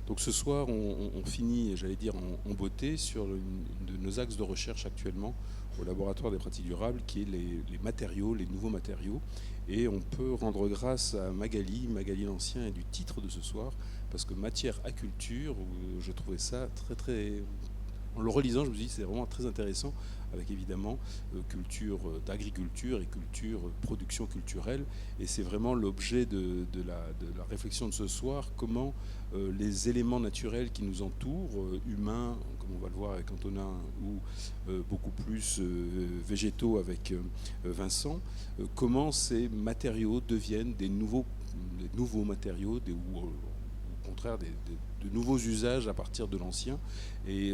Donc ce soir, on finit, j'allais dire, en beauté sur une de nos axes de recherche actuellement au laboratoire des pratiques durables, qui est les matériaux, les nouveaux matériaux. Et on peut rendre grâce à Magali Lancien, et du titre de ce soir, parce que matière à culture, je trouvais ça très très... En le relisant, je me suis dit c'est vraiment très intéressant, avec évidemment culture d'agriculture et culture, production culturelle. Et c'est vraiment l'objet de la réflexion de ce soir, comment les éléments naturels qui nous entourent, humains, comme on va le voir avec Antonin, ou beaucoup plus végétaux avec Vincent, comment ces matériaux deviennent des nouveaux matériaux, ou au contraire de nouveaux usages à partir de l'ancien, et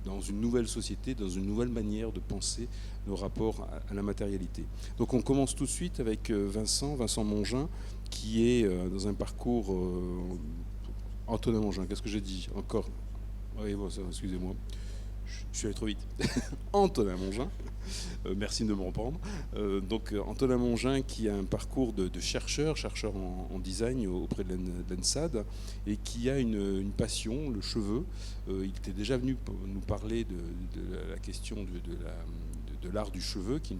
dans une nouvelle société, dans une nouvelle manière de penser nos rapports à la matérialité. Donc on commence tout de suite avec Vincent Mongin, qui est dans un parcours... Antonin Mongin, qu'est-ce que j'ai dit encore? Oui, bon, excusez-moi, je suis allé trop vite. Antonin Mongin, merci de me reprendre. Donc Antonin Mongin, qui a un parcours de chercheur en design auprès de l'ENSAD, et qui a une passion, le cheveu. Il était déjà venu nous parler de la question de l'art du cheveu, qui est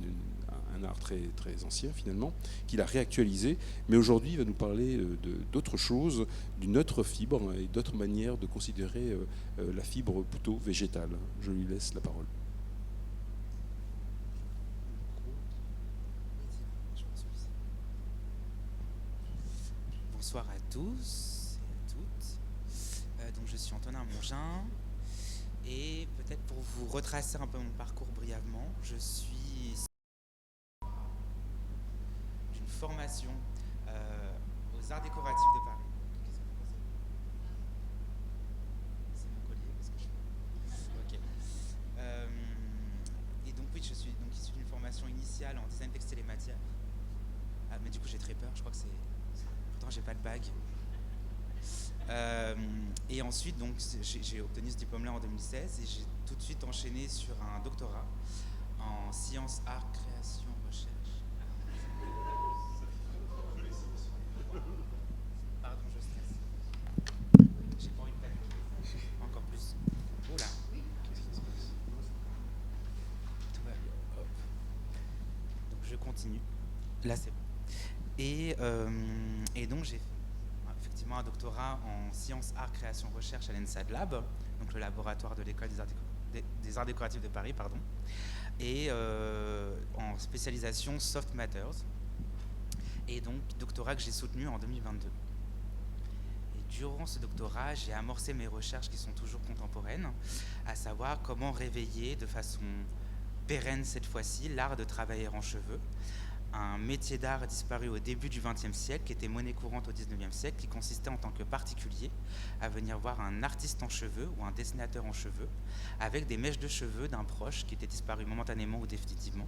un art très, très ancien finalement, qu'il a réactualisé. Mais aujourd'hui, il va nous parler d'autre chose, d'une autre fibre et d'autres manières de considérer la fibre plutôt végétale. Je lui laisse la parole. Bonsoir à tous et à toutes. Donc je suis Antonin Mongin, et peut-être pour vous retracer un peu mon parcours brièvement, je suis d'une formation aux Arts décoratifs de Paris. C'est mon collier parce que je... Ok. Et donc oui, je suis donc issu d'une formation initiale en design textile et matière. Ah, mais du coup j'ai très peur, je crois que c'est... Pourtant j'ai pas de bague. Et ensuite, donc, j'ai obtenu ce diplôme-là en 2016, et j'ai tout de suite enchaîné sur un doctorat en sciences, art, création, recherche. Pardon, je stresse. J'ai pas envie de paniquer. Encore plus. Oula. Qu'est-ce qui se passe? Tout va bien. Hop. Donc je continue. Là c'est bon. Et donc j'ai fait effectivement un doctorat en sciences, art, création, recherche à l'ENSAD Lab, donc le laboratoire de l'école des arts décoratifs de Paris, pardon, et en spécialisation Soft Matters, et donc doctorat que j'ai soutenu en 2022. Et durant ce doctorat, j'ai amorcé mes recherches qui sont toujours contemporaines, à savoir comment réveiller de façon pérenne cette fois-ci l'art de travailler en cheveux, un métier d'art disparu au début du XXe siècle, qui était monnaie courante au XIXe siècle, qui consistait en tant que particulier à venir voir un artiste en cheveux ou un dessinateur en cheveux avec des mèches de cheveux d'un proche qui était disparu momentanément ou définitivement,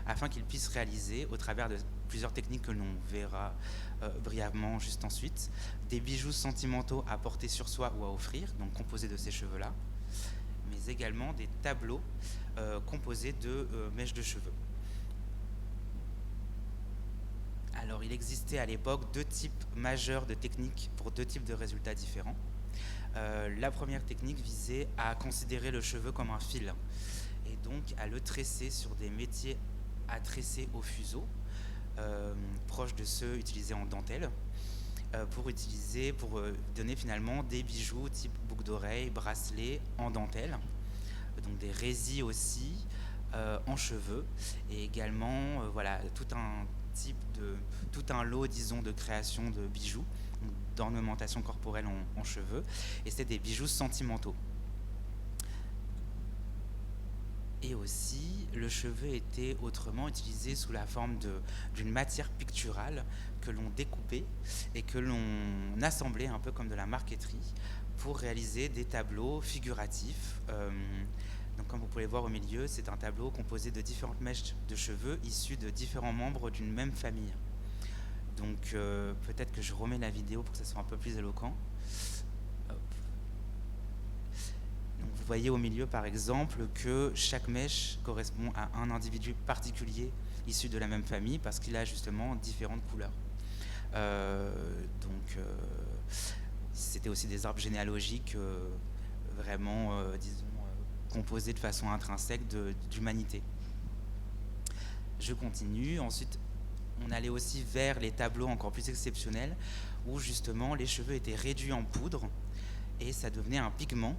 afin qu'il puisse réaliser, au travers de plusieurs techniques que l'on verra brièvement juste ensuite, des bijoux sentimentaux à porter sur soi ou à offrir, donc composés de ces cheveux-là, mais également des tableaux composés de mèches de cheveux. Alors, il existait à l'époque deux types majeurs de techniques pour deux types de résultats différents. La première technique visait à considérer le cheveu comme un fil, et donc à le tresser sur des métiers à tresser au fuseau, proches de ceux utilisés en dentelle, pour donner finalement des bijoux type boucle d'oreille, bracelet en dentelle, donc des résils aussi en cheveux, et également voilà, tout un lot, disons, de création de bijoux, d'ornementation corporelle en cheveux, et c'était des bijoux sentimentaux. Et aussi, le cheveu était autrement utilisé sous la forme d'une matière picturale que l'on découpait et que l'on assemblait un peu comme de la marqueterie pour réaliser des tableaux figuratifs. Donc comme vous pouvez voir au milieu, c'est un tableau composé de différentes mèches de cheveux issues de différents membres d'une même famille. Donc peut-être que je remets la vidéo pour que ça soit un peu plus éloquent. Hop. Donc vous voyez au milieu par exemple que chaque mèche correspond à un individu particulier issu de la même famille parce qu'il a justement différentes couleurs. C'était aussi des arbres généalogiques vraiment, disons, composés de façon intrinsèque d'humanité. Je continue. Ensuite, on allait aussi vers les tableaux encore plus exceptionnels où justement les cheveux étaient réduits en poudre et ça devenait un pigment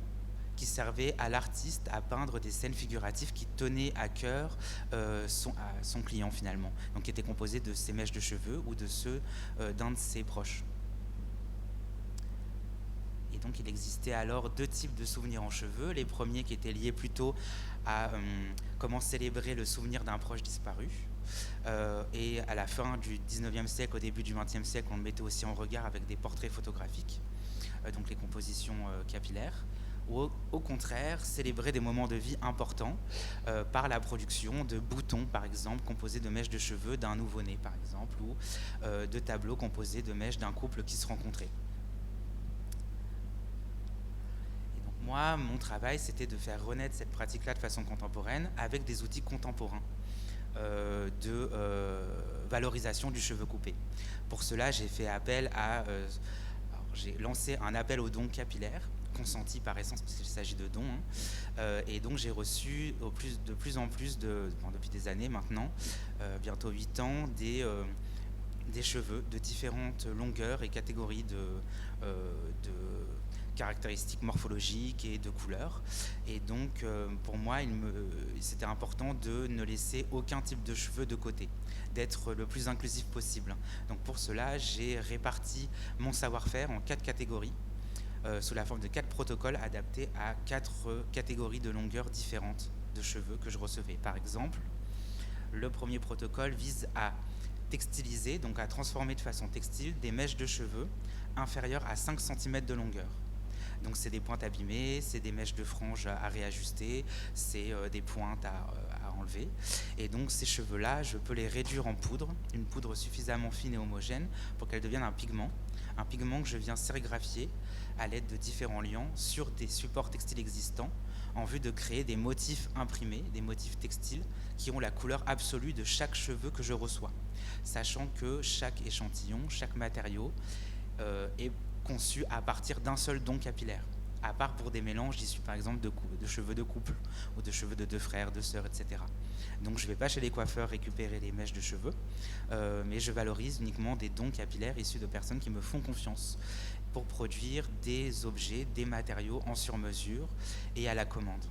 qui servait à l'artiste à peindre des scènes figuratives qui tenaient à cœur son client finalement, donc qui était composé de ses mèches de cheveux ou de ceux d'un de ses proches. Et donc il existait alors deux types de souvenirs en cheveux, les premiers qui étaient liés plutôt à comment célébrer le souvenir d'un proche disparu. Et à la fin du 19e siècle, au début du 20e siècle, on le mettait aussi en regard avec des portraits photographiques, donc les compositions capillaires. Ou au contraire, célébrer des moments de vie importants par la production de boutons, par exemple, composés de mèches de cheveux d'un nouveau-né, par exemple, ou de tableaux composés de mèches d'un couple qui se rencontrait. Et donc moi, mon travail, c'était de faire renaître cette pratique-là de façon contemporaine avec des outils contemporains de valorisation du cheveu coupé. Pour cela, j'ai fait appel à... j'ai lancé un appel aux dons capillaires, consenti par essence, parce qu'il s'agit de dons. Et donc j'ai reçu de plus en plus, depuis des années maintenant, bientôt 8 ans, des cheveux de différentes longueurs et catégories de caractéristiques morphologiques et de couleurs. Et donc pour moi, c'était important de ne laisser aucun type de cheveux de côté, d'être le plus inclusif possible. Donc pour cela, j'ai réparti mon savoir-faire en 4 catégories, sous la forme de 4 protocoles adaptés à 4 catégories de longueurs différentes de cheveux que je recevais. Par exemple, le premier protocole vise à textiliser, donc à transformer de façon textile des mèches de cheveux inférieures à 5 cm de longueur. Donc c'est des pointes abîmées, c'est des mèches de franges à réajuster, c'est des pointes à enlever. Et donc ces cheveux-là, je peux les réduire en poudre, une poudre suffisamment fine et homogène pour qu'elle devienne un pigment que je viens sérigraphier à l'aide de différents liants sur des supports textiles existants en vue de créer des motifs imprimés, des motifs textiles qui ont la couleur absolue de chaque cheveu que je reçois, sachant que chaque échantillon, chaque matériau est conçu à partir d'un seul don capillaire, à part pour des mélanges issus par exemple de cheveux de couple ou de cheveux de 2 frères, 2 sœurs, etc. Donc je ne vais pas chez les coiffeurs récupérer les mèches de cheveux, mais je valorise uniquement des dons capillaires issus de personnes qui me font confiance pour produire des objets, des matériaux en sur-mesure et à la commande.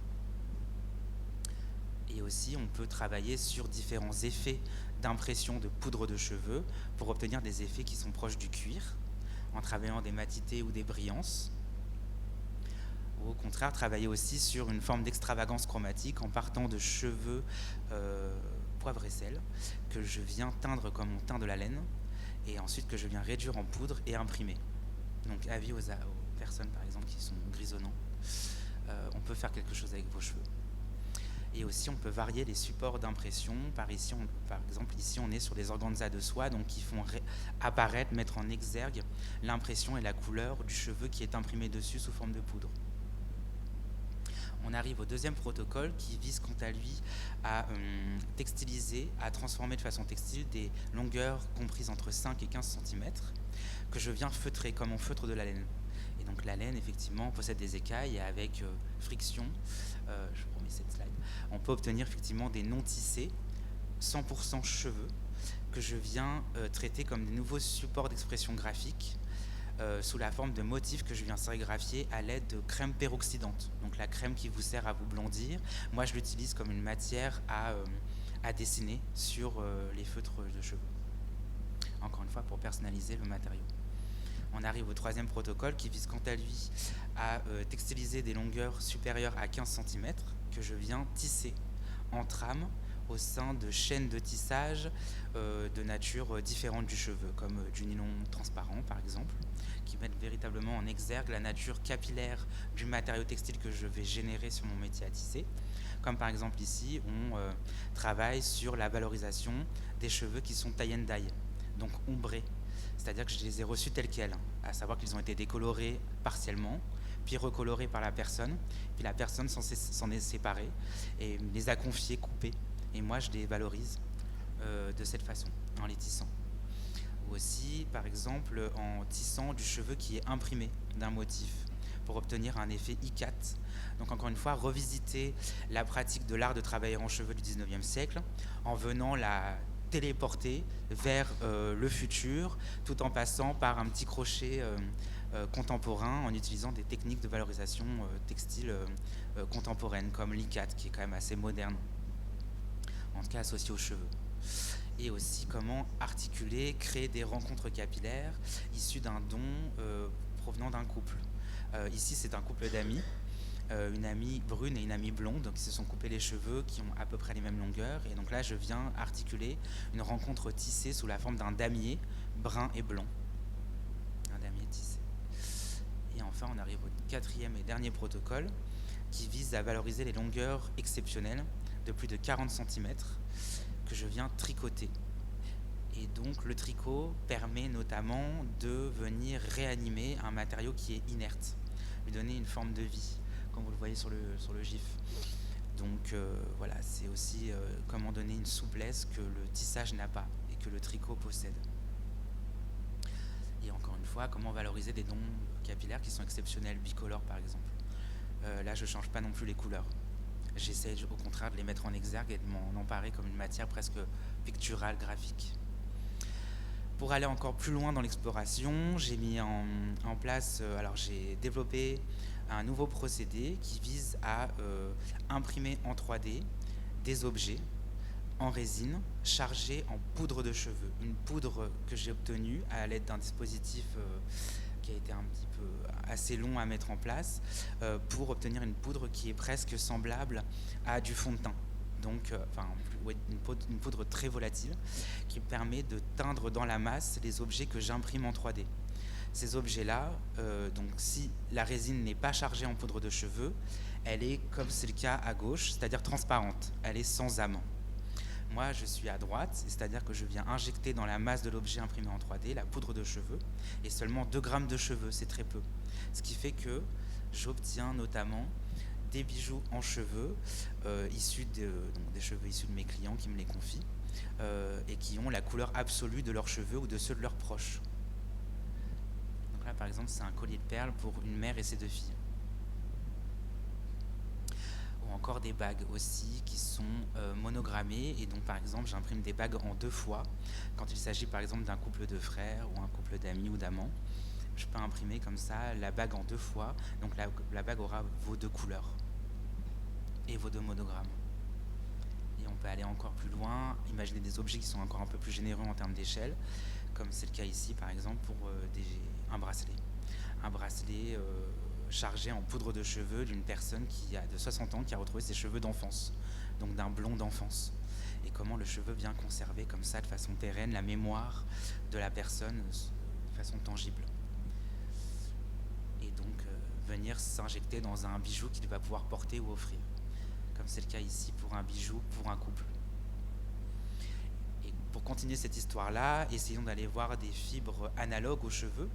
Et aussi, on peut travailler sur différents effets d'impression de poudre de cheveux pour obtenir des effets qui sont proches du cuir, en travaillant des matités ou des brillances. Ou au contraire, travailler aussi sur une forme d'extravagance chromatique en partant de cheveux poivre et sel que je viens teindre comme on teint de la laine et ensuite que je viens réduire en poudre et imprimer. Donc avis aux personnes par exemple qui sont grisonnants, on peut faire quelque chose avec vos cheveux. Et aussi on peut varier les supports d'impression. Par exemple ici on est sur des organzas de soie donc qui font apparaître, mettre en exergue l'impression et la couleur du cheveu qui est imprimé dessus sous forme de poudre. On arrive au deuxième protocole qui vise quant à lui à textiliser, à transformer de façon textile des longueurs comprises entre 5 et 15 cm que je viens feutrer comme on feutre de la laine. Et donc la laine effectivement possède des écailles et avec friction, je vous remets cette slide, on peut obtenir effectivement des non tissés 100% cheveux que je viens traiter comme des nouveaux supports d'expression graphique sous la forme de motifs que je viens sérigraphier à l'aide de crème peroxydante. Donc la crème qui vous sert à vous blondir, moi je l'utilise comme une matière à dessiner sur les feutres de cheveux. Encore une fois pour personnaliser le matériau. On arrive au troisième protocole qui vise quant à lui à textiliser des longueurs supérieures à 15 cm que je viens tisser en trame au sein de chaînes de tissage de nature différente du cheveu, comme du nylon transparent par exemple, qui mettent véritablement en exergue la nature capillaire du matériau textile que je vais générer sur mon métier à tisser. Comme par exemple ici, on travaille sur la valorisation des cheveux qui sont tie and dye, donc ombrés. C'est-à-dire que je les ai reçus tels quels, à savoir qu'ils ont été décolorés partiellement, puis recolorés par la personne, puis la personne s'en est séparée et les a confiés, coupés. Et moi, je les valorise de cette façon, en les tissant. ou aussi par exemple en tissant du cheveu qui est imprimé d'un motif pour obtenir un effet ICAT. Donc encore une fois, revisiter la pratique de l'art de travailler en cheveux du 19e siècle en venant la téléporter vers le futur tout en passant par un petit crochet contemporain en utilisant des techniques de valorisation textile contemporaine comme l'ICAT qui est quand même assez moderne, en tout cas associé aux cheveux. Et aussi comment articuler, créer des rencontres capillaires issues d'un don provenant d'un couple. Ici c'est un couple d'amis, une amie brune et une amie blonde qui se sont coupés les cheveux, qui ont à peu près les mêmes longueurs, et donc là je viens articuler une rencontre tissée sous la forme d'un damier brun et blanc. Un damier tissé. Et enfin on arrive au 4e et dernier protocole qui vise à valoriser les longueurs exceptionnelles de plus de 40 cm que je viens tricoter. Et donc le tricot permet notamment de venir réanimer un matériau qui est inerte, lui donner une forme de vie, comme vous le voyez sur le gif. Donc voilà, c'est aussi comment donner une souplesse que le tissage n'a pas et que le tricot possède. Et encore une fois, comment valoriser des dons capillaires qui sont exceptionnels, bicolores par exemple. Là, je ne change pas non plus les couleurs. J'essaie au contraire de les mettre en exergue et de m'en emparer comme une matière presque picturale, graphique. Pour aller encore plus loin dans l'exploration, j'ai mis en place, alors j'ai développé un nouveau procédé qui vise à imprimer en 3D des objets en résine chargés en poudre de cheveux. Une poudre que j'ai obtenue à l'aide d'un dispositif qui a été un petit peu assez long à mettre en place pour obtenir une poudre qui est presque semblable à du fond de teint. Donc, une poudre très volatile qui permet de teindre dans la masse les objets que j'imprime en 3D. Ces objets-là, donc si la résine n'est pas chargée en poudre de cheveux, elle est, comme c'est le cas à gauche, c'est-à-dire transparente, elle est sans amant. Moi, je suis à droite, c'est-à-dire que je viens injecter dans la masse de l'objet imprimé en 3D la poudre de cheveux, et seulement 2 grammes de cheveux, c'est très peu. Ce qui fait que j'obtiens notamment des bijoux en cheveux, donc des cheveux issus de mes clients qui me les confient, et qui ont la couleur absolue de leurs cheveux ou de ceux de leurs proches. Donc là, par exemple, c'est un collier de perles pour une mère et ses 2 filles. Ou encore des bagues aussi qui sont monogrammées, et donc par exemple j'imprime des bagues en 2 fois quand il s'agit par exemple d'un couple de frères ou un couple d'amis ou d'amants. Je peux imprimer comme ça la bague en 2 fois, donc la bague aura vos 2 couleurs et vos 2 monogrammes. Et on peut aller encore plus loin, imaginer des objets qui sont encore un peu plus généreux en termes d'échelle, comme c'est le cas ici par exemple pour un bracelet. Un bracelet chargé en poudre de cheveux d'une personne qui a de 60 ans, qui a retrouvé ses cheveux d'enfance, donc d'un blond d'enfance. Et comment le cheveu vient conserver comme ça, de façon pérenne, la mémoire de la personne de façon tangible. Et donc venir s'injecter dans un bijou qu'il va pouvoir porter ou offrir, comme c'est le cas ici pour un bijou pour un couple. Et pour continuer cette histoire-là, essayons d'aller voir des fibres analogues aux cheveux,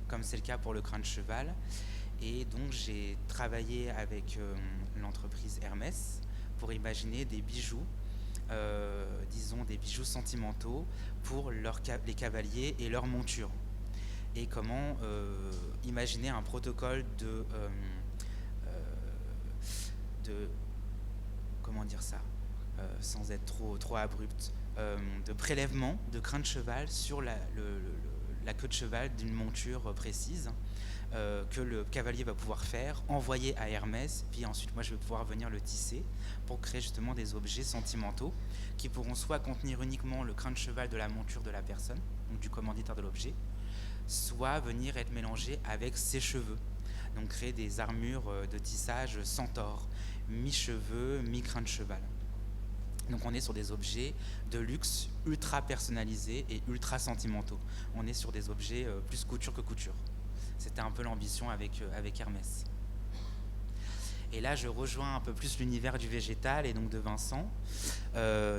comme c'est le cas pour le crin de cheval. Et donc j'ai travaillé avec l'entreprise Hermès pour imaginer des bijoux, disons des bijoux sentimentaux pour les cavaliers et leurs montures. Et comment imaginer un protocole de comment dire ça, sans être trop abrupt, de prélèvement de crin de cheval sur la queue de cheval d'une monture précise, que le cavalier va pouvoir faire, envoyer à Hermès, puis ensuite moi je vais pouvoir venir le tisser pour créer justement des objets sentimentaux qui pourront soit contenir uniquement le crin de cheval de la monture de la personne, donc du commanditaire de l'objet, soit venir être mélangé avec ses cheveux, donc créer des armures de tissage centaure, mi-cheveux, mi-crin de cheval. Donc on est sur des objets de luxe ultra personnalisés et ultra sentimentaux. On est sur des objets plus couture que couture. C'était un peu l'ambition avec Hermès. Et là, je rejoins un peu plus l'univers du végétal et donc de Vincent,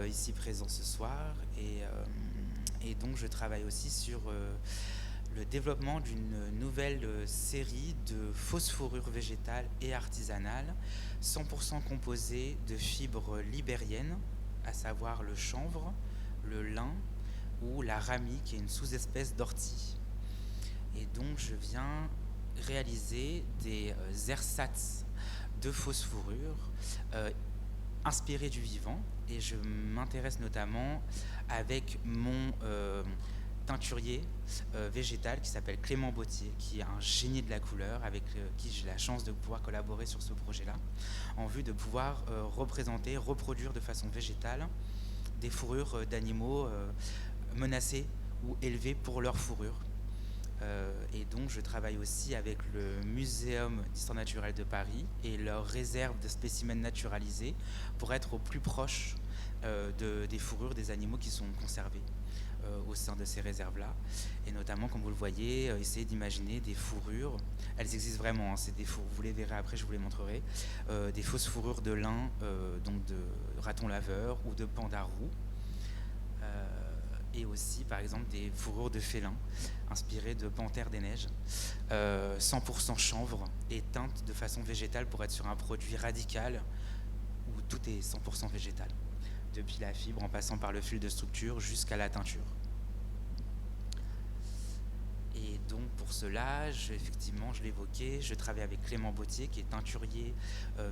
ici présent ce soir. Et donc, je travaille aussi sur le développement d'une nouvelle série de fausses fourrures végétales et artisanales, 100% composées de fibres libériennes, à savoir le chanvre, le lin, ou la ramie, qui est une sous-espèce d'ortie. Et donc je viens réaliser des ersatz de fausses fourrures inspirés du vivant, et je m'intéresse notamment avec mon teinturier végétal qui s'appelle Clément Bottier, qui est un génie de la couleur, avec qui j'ai la chance de pouvoir collaborer sur ce projet-là, en vue de pouvoir reproduire de façon végétale des fourrures d'animaux menacés ou élevés pour leur fourrure. Et donc je travaille aussi avec le Muséum d'histoire naturelle de Paris et leur réserve de spécimens naturalisés pour être au plus proche des fourrures des animaux qui sont conservés au sein de ces réserves-là. Et notamment, comme vous le voyez, essayer d'imaginer des fourrures. Elles existent vraiment, hein, c'est des fourrures, vous les verrez après, je vous les montrerai. Des fausses fourrures de lin, donc de raton laveur ou de panda roux. Et aussi par exemple des fourrures de félins inspirées de panthères des neiges, 100% chanvre et teinte de façon végétale pour être sur un produit radical où tout est 100% végétal, depuis la fibre en passant par le fil de structure jusqu'à la teinture. Et donc pour cela, effectivement, je l'évoquais, je travaille avec Clément Bottier qui est teinturier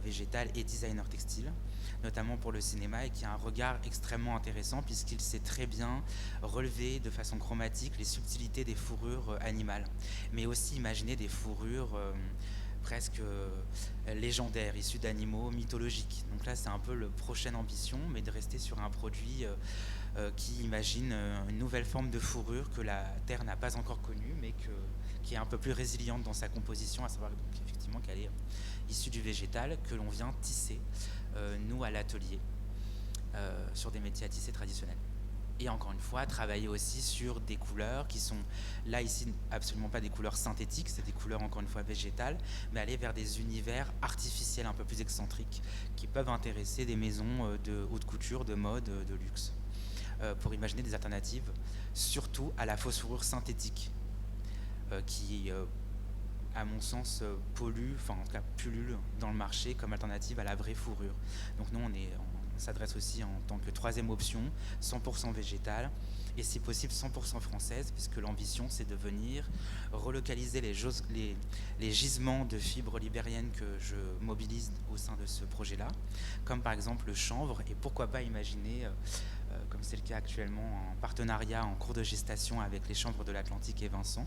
végétal et designer textile, notamment pour le cinéma, et qui a un regard extrêmement intéressant puisqu'il sait très bien relever de façon chromatique les subtilités des fourrures animales, mais aussi imaginer des fourrures presque légendaires, issues d'animaux mythologiques. Donc là, c'est un peu la prochaine ambition, mais de rester sur un produit qui imagine une nouvelle forme de fourrure que la Terre n'a pas encore connue, mais qui est un peu plus résiliente dans sa composition, à savoir donc, effectivement qu'elle est issue du végétal, que l'on vient tisser, nous, à l'atelier, sur des métiers à tisser traditionnels. Et encore une fois, travailler aussi sur des couleurs qui sont, là ici, absolument pas des couleurs synthétiques, c'est des couleurs encore une fois végétales, mais aller vers des univers artificiels un peu plus excentriques, qui peuvent intéresser des maisons de haute couture, de mode, de luxe, pour imaginer des alternatives, surtout à la fausse fourrure synthétique, qui, à mon sens, pollue, enfin en tout cas pullule dans le marché comme alternative à la vraie fourrure. Donc nous, on s'adresse aussi en tant que troisième option, 100% végétale, et si possible 100% française, puisque l'ambition c'est de venir relocaliser les gisements de fibres libériennes que je mobilise au sein de ce projet-là, comme par exemple le chanvre, et pourquoi pas imaginer, comme c'est le cas actuellement en partenariat en cours de gestation avec les chanvres de l'Atlantique et Vincent,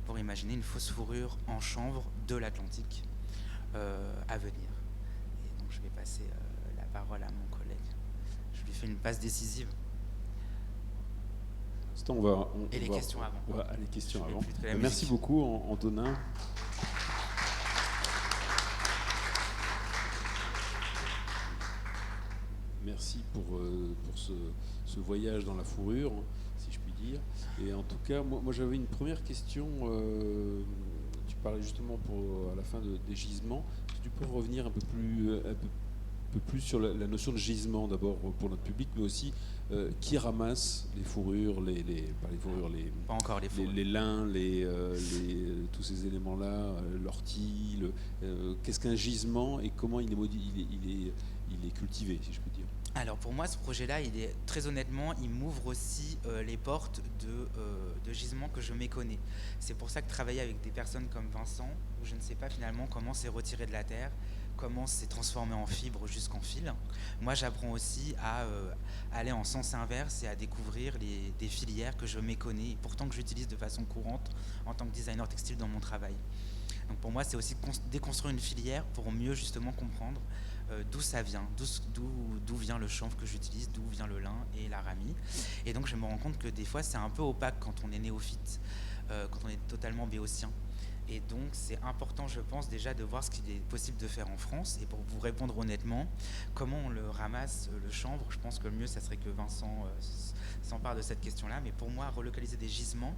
pour imaginer une fausse fourrure en chanvre de l'Atlantique à venir. Et donc je vais passer la parole à mon collègue. Je lui fais une passe décisive. Et les questions avant. Les questions avant. Merci musique. beaucoup, Antonin. Merci pour ce voyage dans la fourrure, si je puis dire. Et en tout cas, moi j'avais une première question. Tu parlais justement à la fin des gisements. Est-ce que tu peux revenir un peu plus sur la notion de gisement, d'abord pour notre public, mais aussi qui ramasse les fourrures, Pas encore les fourrures. les lins, tous ces éléments-là, l'ortie, qu'est-ce qu'un gisement et comment il est cultivé, si je peux dire. Alors pour moi, ce projet-là, très honnêtement, il m'ouvre aussi les portes de gisements que je méconnais. C'est pour ça que travailler avec des personnes comme Vincent, où je ne sais pas finalement comment c'est retiré de la terre, comment c'est transformé en fibre jusqu'en fil. Moi, j'apprends aussi à aller en sens inverse et à découvrir des filières que je méconnais, et pourtant que j'utilise de façon courante en tant que designer textile dans mon travail. Donc pour moi, c'est aussi déconstruire une filière pour mieux justement comprendre d'où ça vient, d'où vient le chanvre que j'utilise, d'où vient le lin et la ramie. Et donc je me rends compte que des fois c'est un peu opaque quand on est néophyte, quand on est totalement béotien. Et donc c'est important, je pense, déjà de voir ce qu'il est possible de faire en France. Et pour vous répondre honnêtement, comment on le ramasse, le chanvre, je pense que le mieux ça serait que Vincent s'empare de cette question-là. Mais pour moi, relocaliser des gisements,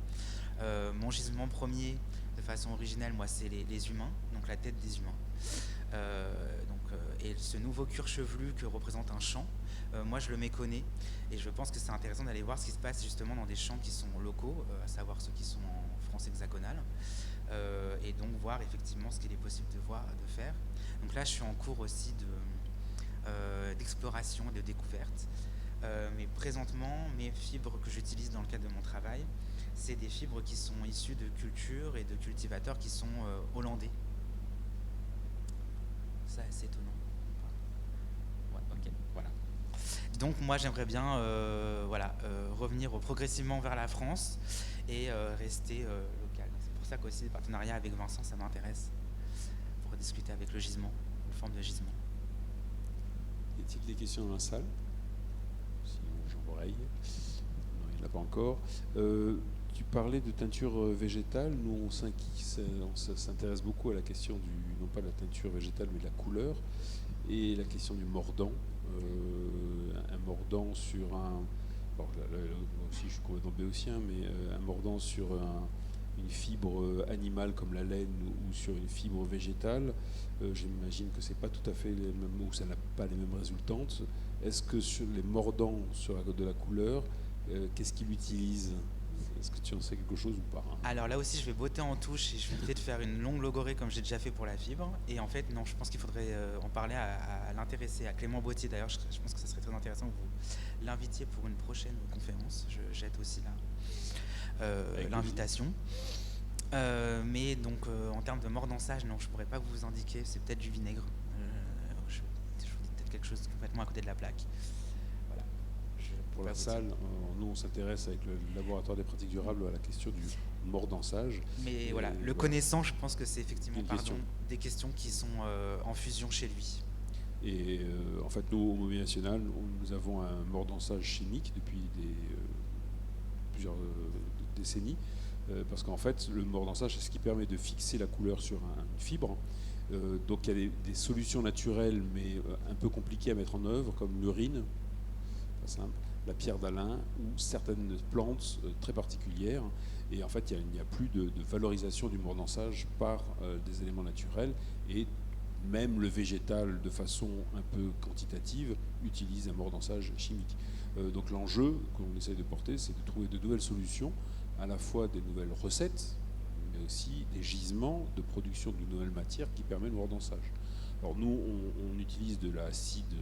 mon gisement premier de façon originelle, moi c'est les humains, donc la tête des humains. Et ce nouveau cuir chevelu que représente un champ, moi je le méconnais, et je pense que c'est intéressant d'aller voir ce qui se passe justement dans des champs qui sont locaux, à savoir ceux qui sont en France hexagonale, et donc voir effectivement ce qu'il est possible de faire. Donc là je suis en cours aussi d'exploration et de découverte, Mais présentement, mes fibres que j'utilise dans le cadre de mon travail, c'est des fibres qui sont issues de cultures et de cultivateurs qui sont hollandais. Ça, c'est étonnant. Ouais, ok, voilà. Donc moi, j'aimerais bien revenir progressivement vers la France et rester local. C'est pour ça qu'aussi les partenariats avec Vincent, ça m'intéresse, pour discuter avec le gisement, une forme de gisement. Y a-t-il des questions dans la salle? Sinon, j'embraye. Non, il n'y en a pas encore. Tu parlais de teinture végétale. Nous, on s'intéresse beaucoup à la question non pas de la teinture végétale, mais de la couleur, et la question du mordant. Un mordant sur un... Bon, là aussi, je suis complètement béotien, mais un mordant sur une fibre animale comme la laine ou sur une fibre végétale, j'imagine que c'est pas tout à fait les mêmes, ou ça n'a pas les mêmes résultantes. Est-ce que sur les mordants de la couleur, qu'est-ce qu'ils utilisent? Est-ce que tu en sais quelque chose ou pas, hein? Alors là aussi, je vais botter en touche et je vais peut-être faire une longue logorée comme j'ai déjà fait pour la fibre. Et en fait, non, je pense qu'il faudrait en parler à l'intéressé, à Clément Bottier. D'ailleurs, je pense que ça serait très intéressant que vous l'invitiez pour une prochaine conférence. Je jette aussi l'invitation. Mais donc, en termes de mordançage, non, je ne pourrais pas vous indiquer. C'est peut-être du vinaigre. Je vous dis peut-être quelque chose complètement à côté de la plaque. Pour la salle, nous on s'intéresse avec le laboratoire des pratiques durables à la question du mordançage. Mais voilà, le connaissant, je pense que c'est effectivement des questions qui sont en fusion chez lui. Et en fait, nous, au Mobilier National, nous avons un mordançage chimique depuis plusieurs décennies, parce qu'en fait, le mordançage, c'est ce qui permet de fixer la couleur sur une fibre. Donc il y a des solutions naturelles, mais un peu compliquées à mettre en œuvre, comme l'urine, pas simple, la pierre d'Alain ou certaines plantes très particulières. Et en fait, il n'y a plus de valorisation du mordançage par des éléments naturels. Et même le végétal, de façon un peu quantitative, utilise un mordançage chimique. Donc l'enjeu qu'on essaie de porter, c'est de trouver de nouvelles solutions, à la fois des nouvelles recettes, mais aussi des gisements de production de nouvelles matières qui permettent le mordançage. Alors nous, on utilise de l'acide, je ne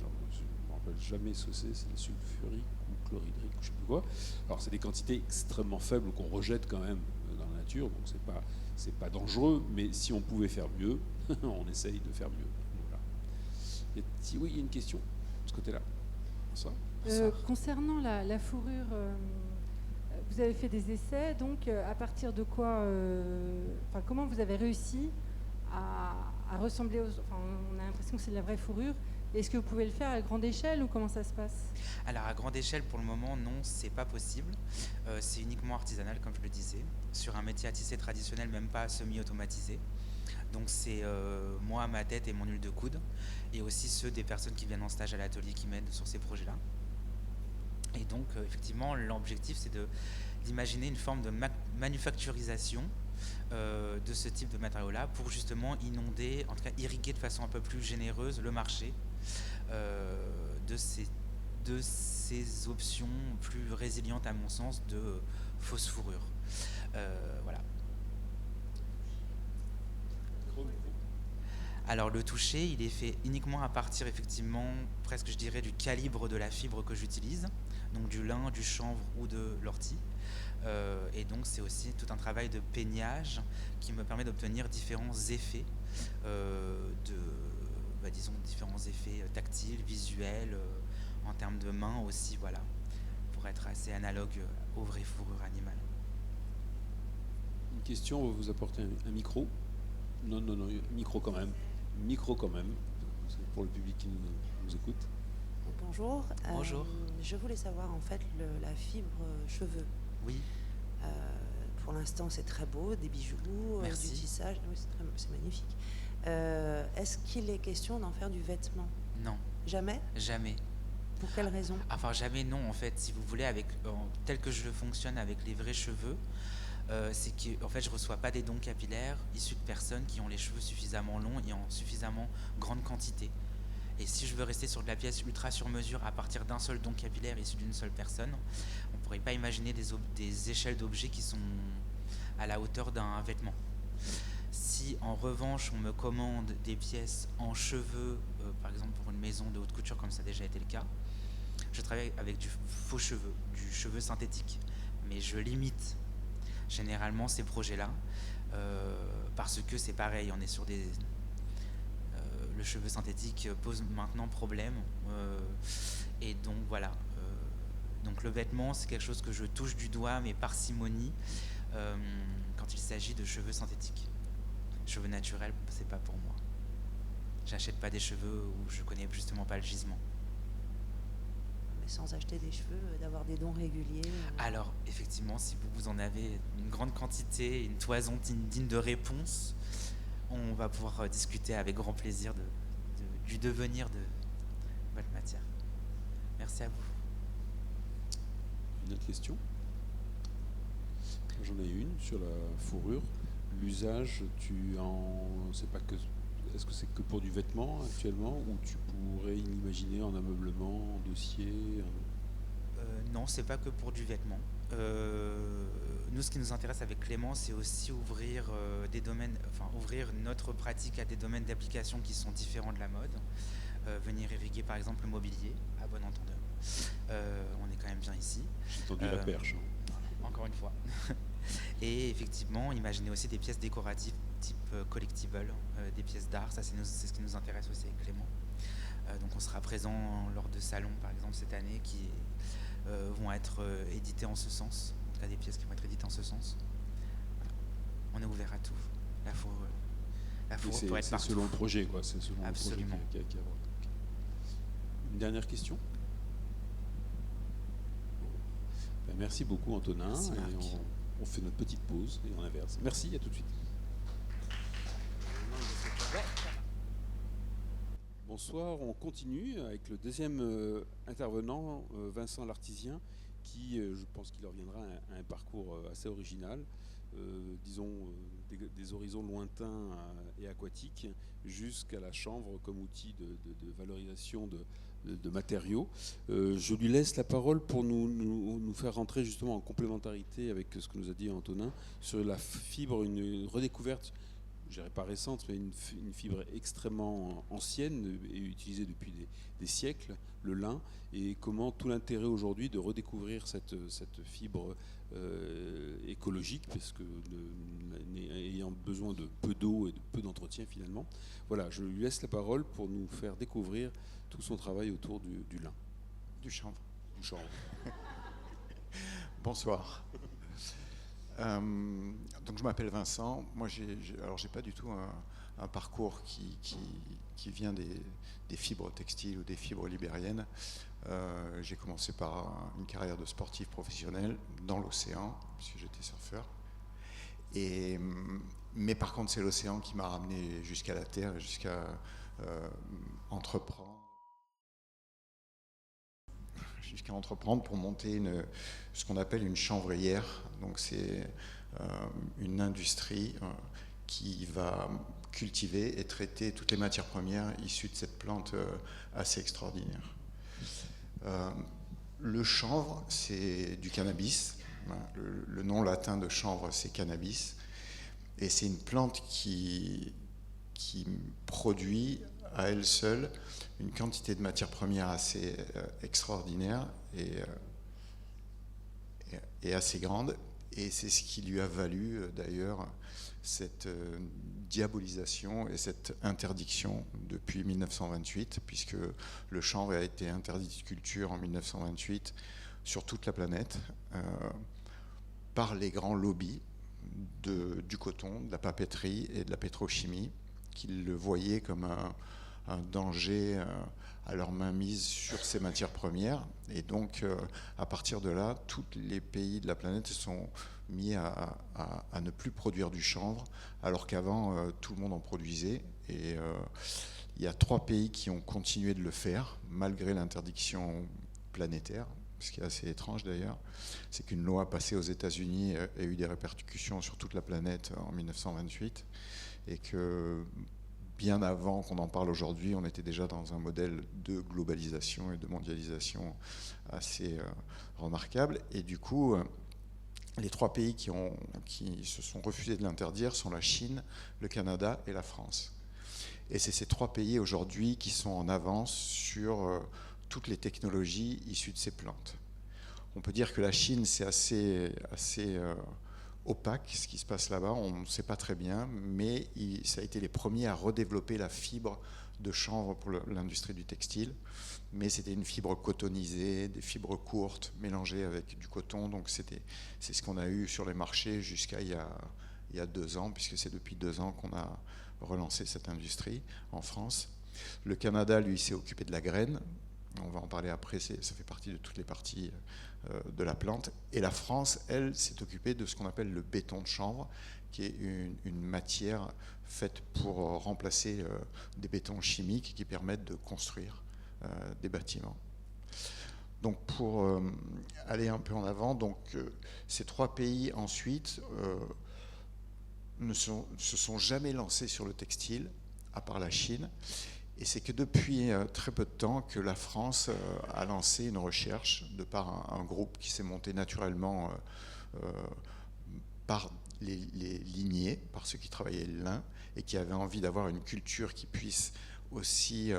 me rappelle jamais ce que c'est le sulfurique ou chlorhydrique, je ne sais plus quoi. Alors c'est des quantités extrêmement faibles qu'on rejette quand même dans la nature, donc c'est pas dangereux, mais si on pouvait faire mieux, on essaye de faire mieux. Voilà. Oui, il y a une question de ce côté-là. Bonsoir. Concernant la fourrure, vous avez fait des essais, donc à partir de quoi, comment vous avez réussi à ressembler aux... on a l'impression que c'est de la vraie fourrure. Est-ce que vous pouvez le faire à grande échelle ou comment ça se passe? Alors à grande échelle, pour le moment, non, c'est pas possible. C'est uniquement artisanal, comme je le disais, sur un métier à tisser traditionnel, même pas semi-automatisé. Donc c'est moi, ma tête et mon huile de coude, et aussi ceux des personnes qui viennent en stage à l'atelier qui m'aident sur ces projets-là. Et donc effectivement, l'objectif, c'est d'imaginer une forme de manufacturisation de ce type de matériaux-là pour justement inonder, en tout cas irriguer de façon un peu plus généreuse le marché de ces options plus résilientes à mon sens de fausse fourrure. Voilà. Alors le toucher, il est fait uniquement à partir effectivement, presque je dirais, du calibre de la fibre que j'utilise, donc du lin, du chanvre ou de l'ortie. Et donc c'est aussi tout un travail de peignage qui me permet d'obtenir différents effets, différents effets tactiles, visuels, en termes de main aussi, voilà, pour être assez analogue aux vraies fourrures animales. Une question, on va vous apporter un micro. Non, micro quand même. Pour le public qui nous écoute. Bonjour. Bonjour. Je voulais savoir en fait la fibre cheveux. Oui. Pour l'instant, c'est très beau, des bijoux, du tissage. Oui, c'est magnifique. Est-ce qu'il est question d'en faire du vêtement? Non. Jamais? Jamais. Pour quelle raison? Enfin, jamais non, en fait. Si vous voulez, tel que je fonctionne avec les vrais cheveux, c'est que en fait, je ne reçois pas des dons capillaires issus de personnes qui ont les cheveux suffisamment longs et en suffisamment grande quantité. Et si je veux rester sur de la pièce ultra sur mesure à partir d'un seul don capillaire issu d'une seule personne, on ne pourrait pas imaginer des échelles d'objets qui sont à la hauteur d'un vêtement. Si en revanche on me commande des pièces en cheveux, par exemple pour une maison de haute couture comme ça a déjà été le cas, je travaille avec du faux cheveu, du cheveu synthétique. Mais je limite généralement ces projets-là parce que c'est pareil, on est sur des... le cheveu synthétique pose maintenant problème. Et donc voilà. Donc le vêtement, c'est quelque chose que je touche du doigt, mais parcimonie, quand il s'agit de cheveux synthétiques. Cheveux naturels, c'est pas pour moi. J'achète pas des cheveux où je connais justement pas le gisement. Mais sans acheter des cheveux, d'avoir des dons réguliers. Alors, effectivement, si vous en avez une grande quantité, une toison digne de réponse, on va pouvoir discuter avec grand plaisir du devenir de votre matière. Merci à vous. Une autre question? J'en ai une sur la fourrure. L'usage, c'est pas que... Est-ce que c'est que pour du vêtement actuellement, ou tu pourrais l'imaginer en ameublement, en dossier? Non, c'est pas que pour du vêtement. Nous, ce qui nous intéresse avec Clément, c'est aussi ouvrir des domaines, enfin ouvrir notre pratique à des domaines d'application qui sont différents de la mode. Venir irriguer par exemple le mobilier, à bon entendeur. On est quand même bien ici. J'ai tendu la perche. Encore une fois. Et effectivement, imaginer aussi des pièces décoratives type collectible, des pièces d'art, ça c'est ce qui nous intéresse aussi avec Clément. Donc on sera présent lors de salons par exemple cette année qui vont être édités en ce sens, en tout cas des pièces qui vont être éditées en ce sens. Voilà. On est ouvert à tout. La fourrure peut être partout. C'est selon le projet, quoi. C'est selon Absolument. Le projet qu'il y a. Une dernière question? Ben, merci beaucoup Antonin. Merci, et on fait notre petite pause et on inverse. Merci, à tout de suite. Bonsoir, on continue avec le deuxième intervenant, Vincent Lartisien, qui, je pense qu'il reviendra à un parcours assez original, disons des horizons lointains et aquatiques, jusqu'à la chanvre comme outil de valorisation de matériaux. Je lui laisse la parole pour nous faire rentrer justement en complémentarité avec ce que nous a dit Antonin sur la fibre, une redécouverte, je dirais pas récente, mais une fibre extrêmement ancienne et utilisée depuis des siècles, le lin, et comment tout l'intérêt aujourd'hui de redécouvrir cette fibre écologique, parce que ayant besoin de peu d'eau et de peu d'entretien finalement. Voilà, je lui laisse la parole pour nous faire découvrir tout son travail autour du lin. Du chanvre. Du chanvre. Bonsoir. Donc je m'appelle Vincent. Moi, j'ai pas du tout un parcours qui vient des fibres textiles ou des fibres libériennes. J'ai commencé par une carrière de sportif professionnel dans l'océan, puisque j'étais surfeur. Mais par contre, c'est l'océan qui m'a ramené jusqu'à la terre, jusqu'à entreprendre pour monter ce qu'on appelle une chanvrière. Donc c'est une industrie qui va cultiver et traiter toutes les matières premières issues de cette plante assez extraordinaire. Le chanvre, c'est du cannabis. Le nom latin de chanvre, c'est cannabis. Et c'est une plante qui produit à elle seule une quantité de matières premières assez extraordinaire et assez grande. Et c'est ce qui lui a valu d'ailleurs cette diabolisation et cette interdiction depuis 1928, puisque le chanvre a été interdit de culture en 1928 sur toute la planète par les grands lobbies du coton, de la papeterie et de la pétrochimie, qui le voyaient comme un danger à leur mainmise sur ces matières premières. Et donc, à partir de là, tous les pays de la planète se sont mis à ne plus produire du chanvre, alors qu'avant, tout le monde en produisait. Et il y a 3 pays qui ont continué de le faire, malgré l'interdiction planétaire. Ce qui est assez étrange d'ailleurs, c'est qu'une loi passée aux États-Unis a eu des répercussions sur toute la planète en 1928, et que bien avant qu'on en parle aujourd'hui, on était déjà dans un modèle de globalisation et de mondialisation assez remarquable. Et du coup, les 3 pays qui se sont refusés de l'interdire sont la Chine, le Canada et la France. Et c'est ces 3 pays aujourd'hui qui sont en avance sur toutes les technologies issues de ces plantes. On peut dire que la Chine, c'est assez opaque ce qui se passe là-bas, on ne sait pas très bien, mais ça a été les premiers à redévelopper la fibre de chanvre pour l'industrie du textile. Mais c'était une fibre cotonisée, des fibres courtes mélangées avec du coton, donc c'est ce qu'on a eu sur les marchés jusqu'à il y a 2 ans, puisque c'est depuis 2 ans qu'on a relancé cette industrie en France. Le Canada, lui, s'est occupé de la graine. On va en parler après, ça fait partie de toutes les parties de la plante. Et la France, elle, s'est occupée de ce qu'on appelle le béton de chanvre, qui est une matière faite pour remplacer des bétons chimiques qui permettent de construire des bâtiments. Donc pour aller un peu en avant, ces 3 pays ensuite ne se sont jamais lancés sur le textile, à part la Chine. Et c'est que depuis très peu de temps que la France a lancé une recherche de par un groupe qui s'est monté naturellement par les lignées, par ceux qui travaillaient le lin et qui avaient envie d'avoir une culture qui puisse aussi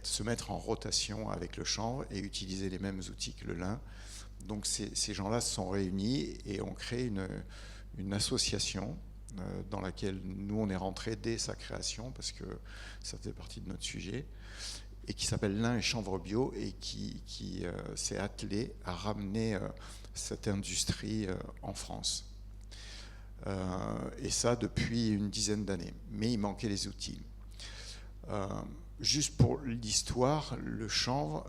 se mettre en rotation avec le chanvre et utiliser les mêmes outils que le lin. Donc ces gens-là se sont réunis et ont créé une association dans laquelle nous on est rentré dès sa création parce que ça faisait partie de notre sujet et qui s'appelle Lin et Chanvre Bio et qui s'est attelé à ramener cette industrie en France. Et ça depuis une dizaine d'années. Mais il manquait les outils. Juste pour l'histoire, le chanvre,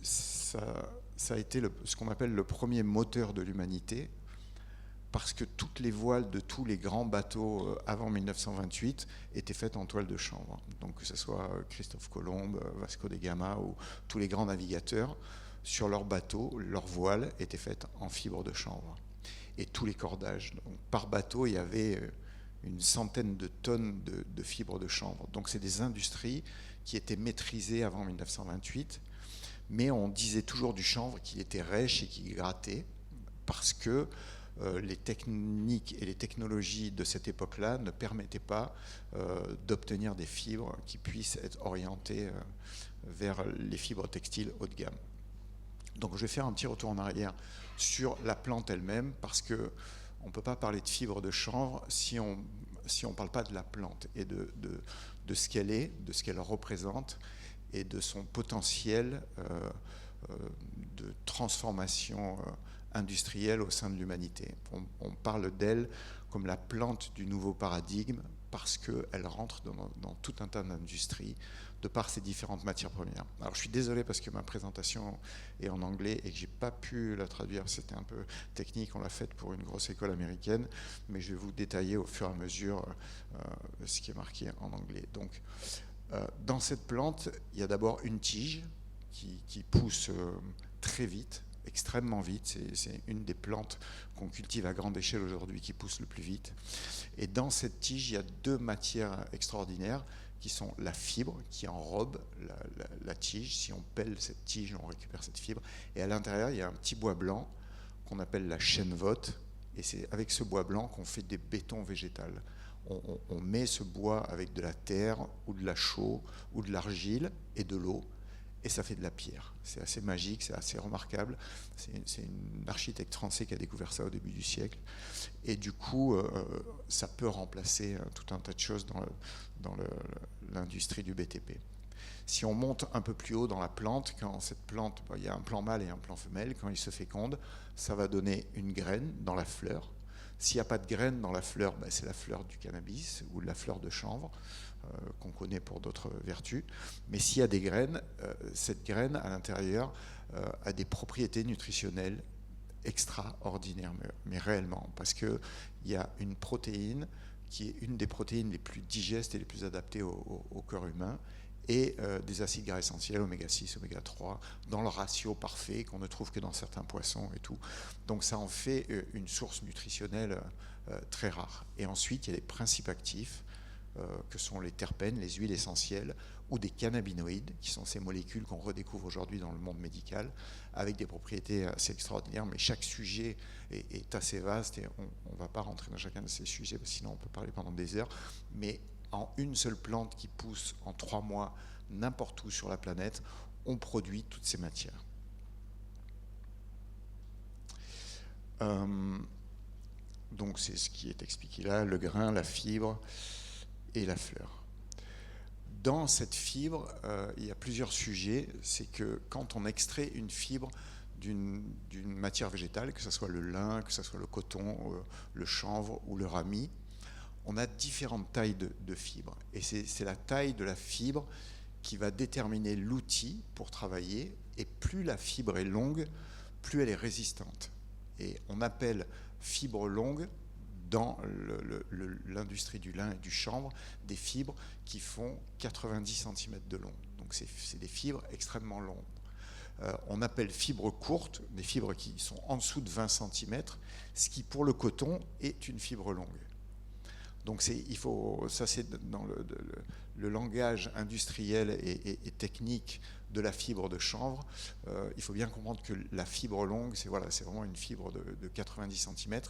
ça a été ce qu'on appelle le premier moteur de l'humanité, parce que toutes les voiles de tous les grands bateaux avant 1928 étaient faites en toile de chanvre. Donc que ce soit Christophe Colomb, Vasco de Gama ou tous les grands navigateurs, sur leurs bateaux, leurs voiles étaient faites en fibre de chanvre. Et tous les cordages. Donc, par bateau, il y avait une centaine de tonnes de fibres de chanvre. Donc c'est des industries qui étaient maîtrisées avant 1928, mais on disait toujours du chanvre qu'il était rêche et qu'il grattait, parce que les techniques et les technologies de cette époque-là ne permettaient pas d'obtenir des fibres qui puissent être orientées vers les fibres textiles haut de gamme. Donc je vais faire un petit retour en arrière sur la plante elle-même, parce qu'on ne peut pas parler de fibres de chanvre si on ne parle pas de la plante et de ce qu'elle est, de ce qu'elle représente et de son potentiel de transformation industrielle au sein de l'humanité. On parle d'elle comme la plante du nouveau paradigme parce qu'elle rentre dans tout un tas d'industries de par ses différentes matières premières. Alors je suis désolé parce que ma présentation est en anglais et que je n'ai pas pu la traduire, c'était un peu technique, on l'a faite pour une grosse école américaine, mais je vais vous détailler au fur et à mesure ce qui est marqué en anglais. Donc dans cette plante, il y a d'abord une tige qui pousse très vite, extrêmement vite. C'est une des plantes qu'on cultive à grande échelle aujourd'hui qui pousse le plus vite. Et dans cette tige, il y a 2 matières extraordinaires qui sont la fibre qui enrobe la tige. Si on pèle cette tige, on récupère cette fibre. Et à l'intérieur, il y a un petit bois blanc qu'on appelle la chènevote. Et c'est avec ce bois blanc qu'on fait des bétons végétaux. On met ce bois avec de la terre ou de la chaux ou de l'argile et de l'eau. Et ça fait de la pierre. C'est assez magique, c'est assez remarquable. C'est une architecte français qui a découvert ça au début du siècle. Et du coup, ça peut remplacer tout un tas de choses dans l'industrie du BTP. Si on monte un peu plus haut dans la plante, quand cette plante, il y a un plant mâle et un plant femelle, quand ils se fécondent, ça va donner une graine dans la fleur. S'il n'y a pas de graine dans la fleur, c'est la fleur du cannabis ou la fleur de chanvre, qu'on connaît pour d'autres vertus. Mais s'il y a des graines, cette graine à l'intérieur a des propriétés nutritionnelles extraordinaires, mais réellement, parce qu'il y a une protéine qui est une des protéines les plus digestes et les plus adaptées au corps humain, et des acides gras essentiels, oméga 6, oméga 3, dans le ratio parfait qu'on ne trouve que dans certains poissons et tout. Donc ça en fait une source nutritionnelle très rare. Et ensuite, il y a les principes actifs, que sont les terpènes, les huiles essentielles, ou des cannabinoïdes, qui sont ces molécules qu'on redécouvre aujourd'hui dans le monde médical, avec des propriétés assez extraordinaires, mais chaque sujet est assez vaste, et on ne va pas rentrer dans chacun de ces sujets, parce que sinon on peut parler pendant des heures, mais en une seule plante qui pousse en 3 mois n'importe où sur la planète, on produit toutes ces matières. Donc c'est ce qui est expliqué là, le grain, la fibre et la fleur. Dans cette fibre, il y a plusieurs sujets. C'est que quand on extrait une fibre d'une matière végétale, que ce soit le lin, que ce soit le coton, le chanvre ou le rami, on a différentes tailles de fibres. Et c'est la taille de la fibre qui va déterminer l'outil pour travailler. Et plus la fibre est longue, plus elle est résistante. Et on appelle fibre longue, dans l'industrie du lin et du chanvre, des fibres qui font 90 cm de long. Donc c'est des fibres extrêmement longues. On appelle fibres courtes, des fibres qui sont en dessous de 20 cm, ce qui pour le coton est une fibre longue. Donc ça c'est dans le langage industriel et technique de la fibre de chanvre. Il faut bien comprendre que la fibre longue, c'est vraiment une fibre de 90 cm,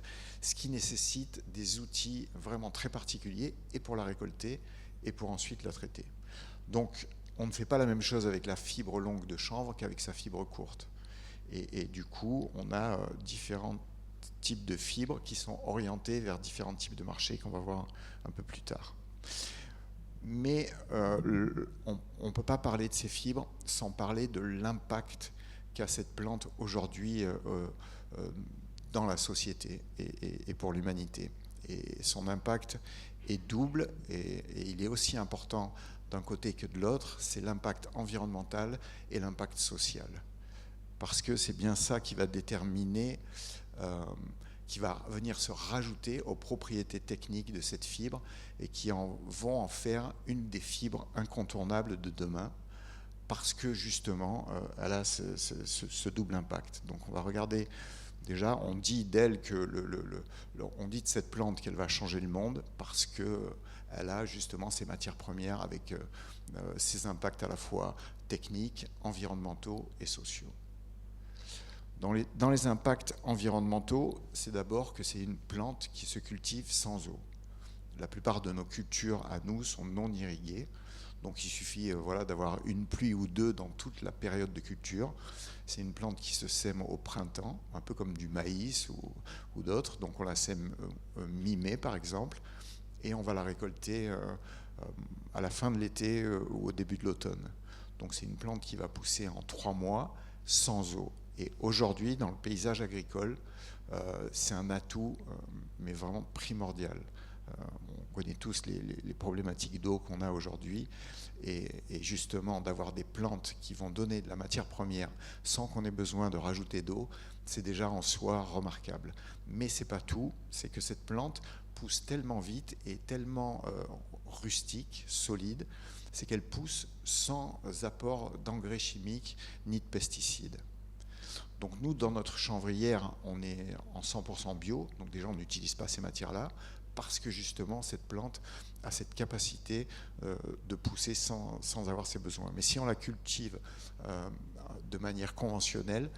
ce qui nécessite des outils vraiment très particuliers, et pour la récolter, et pour ensuite la traiter. Donc, on ne fait pas la même chose avec la fibre longue de chanvre qu'avec sa fibre courte. Et du coup, on a différents types de fibres qui sont orientés vers différents types de marchés qu'on va voir un peu plus tard. Mais on ne peut pas parler de ces fibres sans parler de l'impact qu'a cette plante aujourd'hui dans la société et pour l'humanité. Et son impact est double, et il est aussi important d'un côté que de l'autre, c'est l'impact environnemental et l'impact social. Parce que c'est bien ça qui va déterminer, qui va venir se rajouter aux propriétés techniques de cette fibre et qui vont en faire une des fibres incontournables de demain, parce que justement, elle a ce double impact. Donc on va regarder, déjà, on dit d'elle on dit de cette plante qu'elle va changer le monde, parce qu'elle a justement ces matières premières avec ces impacts à la fois techniques, environnementaux et sociaux. Dans les impacts environnementaux, c'est d'abord que c'est une plante qui se cultive sans eau. La plupart de nos cultures à nous sont non irriguées, donc il suffit d'avoir une pluie ou deux dans toute la période de culture. C'est une plante qui se sème au printemps, un peu comme du maïs ou d'autres, donc on la sème mi-mai par exemple, et on va la récolter à la fin de l'été ou au début de l'automne. Donc c'est une plante qui va pousser en 3 mois sans eau. Et aujourd'hui, dans le paysage agricole, c'est un atout, mais vraiment primordial. On connaît tous les problématiques d'eau qu'on a aujourd'hui, et justement d'avoir des plantes qui vont donner de la matière première sans qu'on ait besoin de rajouter d'eau, c'est déjà en soi remarquable. Mais c'est pas tout, c'est que cette plante pousse tellement vite et tellement rustique, solide, c'est qu'elle pousse sans apport d'engrais chimiques ni de pesticides. Donc nous, dans notre chanvrière, on est en 100% bio, donc déjà on n'utilise pas ces matières-là, parce que justement cette plante a cette capacité de pousser sans avoir ses besoins. Mais si on la cultive de manière conventionnelle,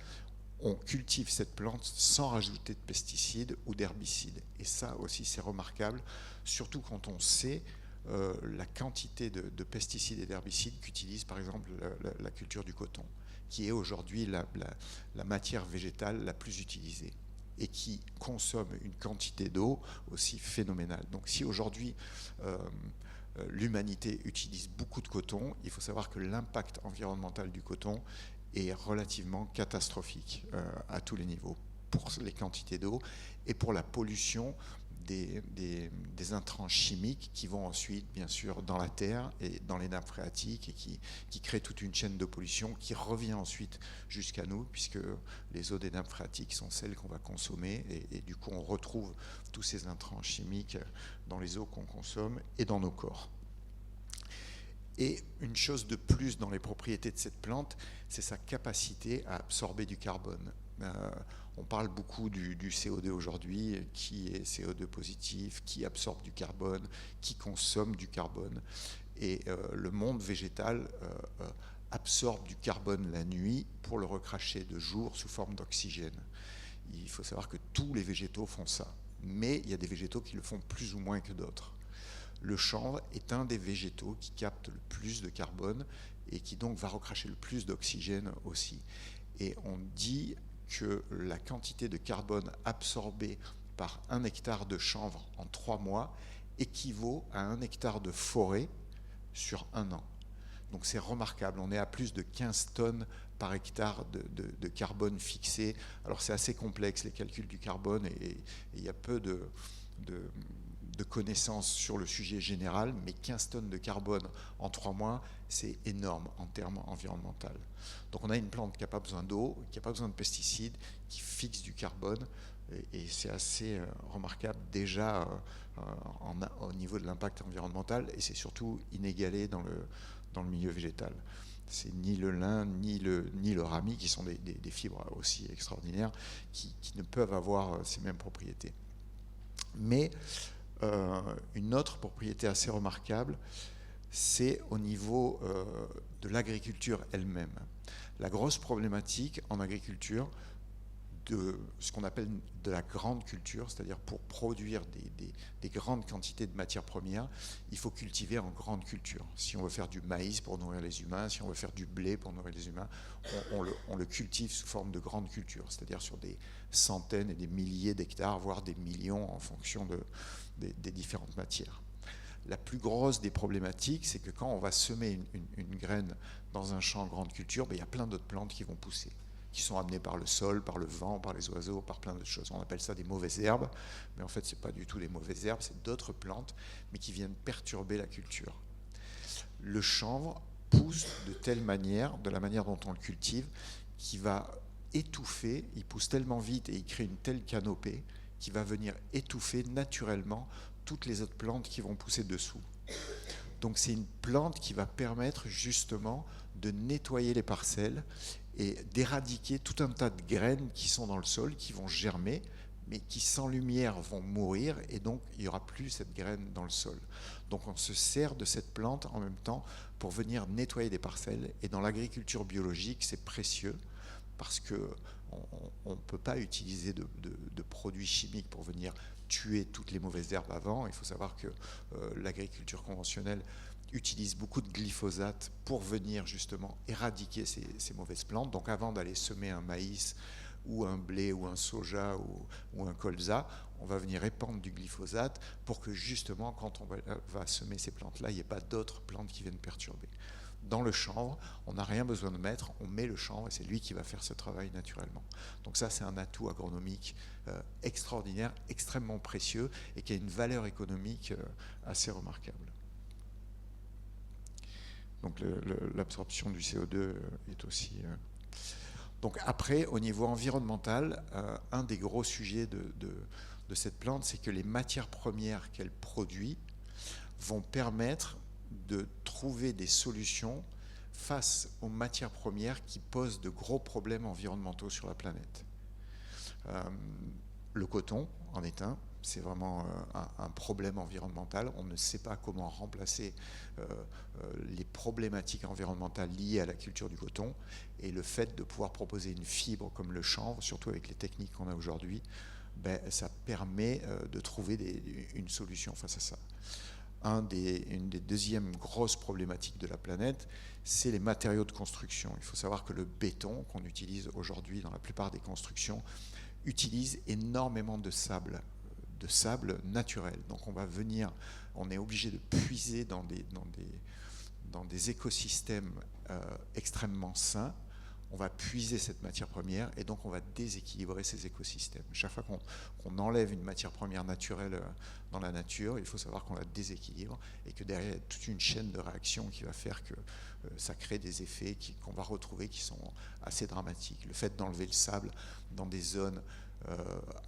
on cultive cette plante sans rajouter de pesticides ou d'herbicides. Et ça aussi c'est remarquable, surtout quand on sait la quantité de pesticides et d'herbicides qu'utilise par exemple la culture du coton, qui est aujourd'hui la matière végétale la plus utilisée et qui consomme une quantité d'eau aussi phénoménale. Donc si aujourd'hui l'humanité utilise beaucoup de coton, il faut savoir que l'impact environnemental du coton est relativement catastrophique à tous les niveaux, pour les quantités d'eau et pour la pollution des intrants chimiques qui vont ensuite, bien sûr, dans la terre et dans les nappes phréatiques, et qui créent toute une chaîne de pollution qui revient ensuite jusqu'à nous, puisque les eaux des nappes phréatiques sont celles qu'on va consommer, et du coup on retrouve tous ces intrants chimiques dans les eaux qu'on consomme et dans nos corps. Et une chose de plus dans les propriétés de cette plante, c'est sa capacité à absorber du carbone. On parle beaucoup du CO2 aujourd'hui, qui est CO2 positif, qui absorbe du carbone, qui consomme du carbone. Et le monde végétal absorbe du carbone la nuit pour le recracher de jour sous forme d'oxygène. Il faut savoir que tous les végétaux font ça, mais il y a des végétaux qui le font plus ou moins que d'autres. Le chanvre est un des végétaux qui capte le plus de carbone et qui donc va recracher le plus d'oxygène aussi. Et on dit que la quantité de carbone absorbée par 1 hectare de chanvre en 3 mois équivaut à 1 hectare de forêt sur 1 an. Donc c'est remarquable, on est à plus de 15 tonnes par hectare de carbone fixé. Alors c'est assez complexe les calculs du carbone et il y a peu de connaissances sur le sujet général, mais 15 tonnes de carbone en 3 mois, c'est énorme en termes environnementaux. Donc on a une plante qui n'a pas besoin d'eau, qui n'a pas besoin de pesticides, qui fixe du carbone, et c'est assez remarquable déjà au niveau de l'impact environnemental, et c'est surtout inégalé dans le milieu végétal. C'est ni le lin, ni le rami, qui sont des fibres aussi extraordinaires, qui ne peuvent avoir ces mêmes propriétés. Mais une autre propriété assez remarquable, c'est au niveau de l'agriculture elle-même. La grosse problématique en agriculture, de ce qu'on appelle de la grande culture, c'est-à-dire pour produire des grandes quantités de matières premières, il faut cultiver en grande culture. Si on veut faire du maïs pour nourrir les humains, si on veut faire du blé pour nourrir les humains, on le cultive sous forme de grande culture, c'est-à-dire sur des centaines et des milliers d'hectares, voire des millions en fonction des différentes matières. La plus grosse des problématiques, c'est que quand on va semer une graine dans un champ grande culture, il y a plein d'autres plantes qui vont pousser, qui sont amenées par le sol, par le vent, par les oiseaux, par plein d'autres choses. On appelle ça des mauvaises herbes, mais en fait, ce n'est pas du tout des mauvaises herbes, c'est d'autres plantes, mais qui viennent perturber la culture. Le chanvre pousse de telle manière, de la manière dont on le cultive, qui va étouffer, il pousse tellement vite et il crée une telle canopée qui va venir étouffer naturellement toutes les autres plantes qui vont pousser dessous. Donc c'est une plante qui va permettre justement de nettoyer les parcelles et d'éradiquer tout un tas de graines qui sont dans le sol, qui vont germer, mais qui sans lumière vont mourir, et donc il n'y aura plus cette graine dans le sol. Donc on se sert de cette plante en même temps pour venir nettoyer des parcelles, et dans l'agriculture biologique, c'est précieux, parce qu'on ne peut pas utiliser de produits chimiques pour venir tuer toutes les mauvaises herbes avant. Il faut savoir que l'agriculture conventionnelle utilise beaucoup de glyphosate pour venir justement éradiquer ces mauvaises plantes. Donc avant d'aller semer un maïs ou un blé ou un soja ou un colza, on va venir répandre du glyphosate pour que justement quand on va semer ces plantes-là, il n'y ait pas d'autres plantes qui viennent perturber. Dans le chanvre, on n'a rien besoin de mettre, on met le chanvre et c'est lui qui va faire ce travail naturellement. Donc ça, c'est un atout agronomique extraordinaire, extrêmement précieux et qui a une valeur économique assez remarquable. Donc l'absorption du CO2 est aussi... Donc après, au niveau environnemental, un des gros sujets de cette plante, c'est que les matières premières qu'elle produit vont permettre de trouver des solutions face aux matières premières qui posent de gros problèmes environnementaux sur la planète. Le coton en est un, c'est vraiment un problème environnemental. On ne sait pas comment remplacer les problématiques environnementales liées à la culture du coton, et le fait de pouvoir proposer une fibre comme le chanvre, surtout avec les techniques qu'on a aujourd'hui, ça permet de trouver une solution face à ça. Une des deuxièmes grosses problématiques de la planète, c'est les matériaux de construction. Il faut savoir que le béton qu'on utilise aujourd'hui dans la plupart des constructions utilise énormément de sable naturel. Donc on est obligé de puiser dans des écosystèmes extrêmement sains. On va puiser cette matière première et donc on va déséquilibrer ces écosystèmes. Chaque fois qu'on enlève une matière première naturelle dans la nature, il faut savoir qu'on la déséquilibre et que derrière, il y a toute une chaîne de réactions qui va faire que ça crée des effets qu'on va retrouver qui sont assez dramatiques. Le fait d'enlever le sable dans des zones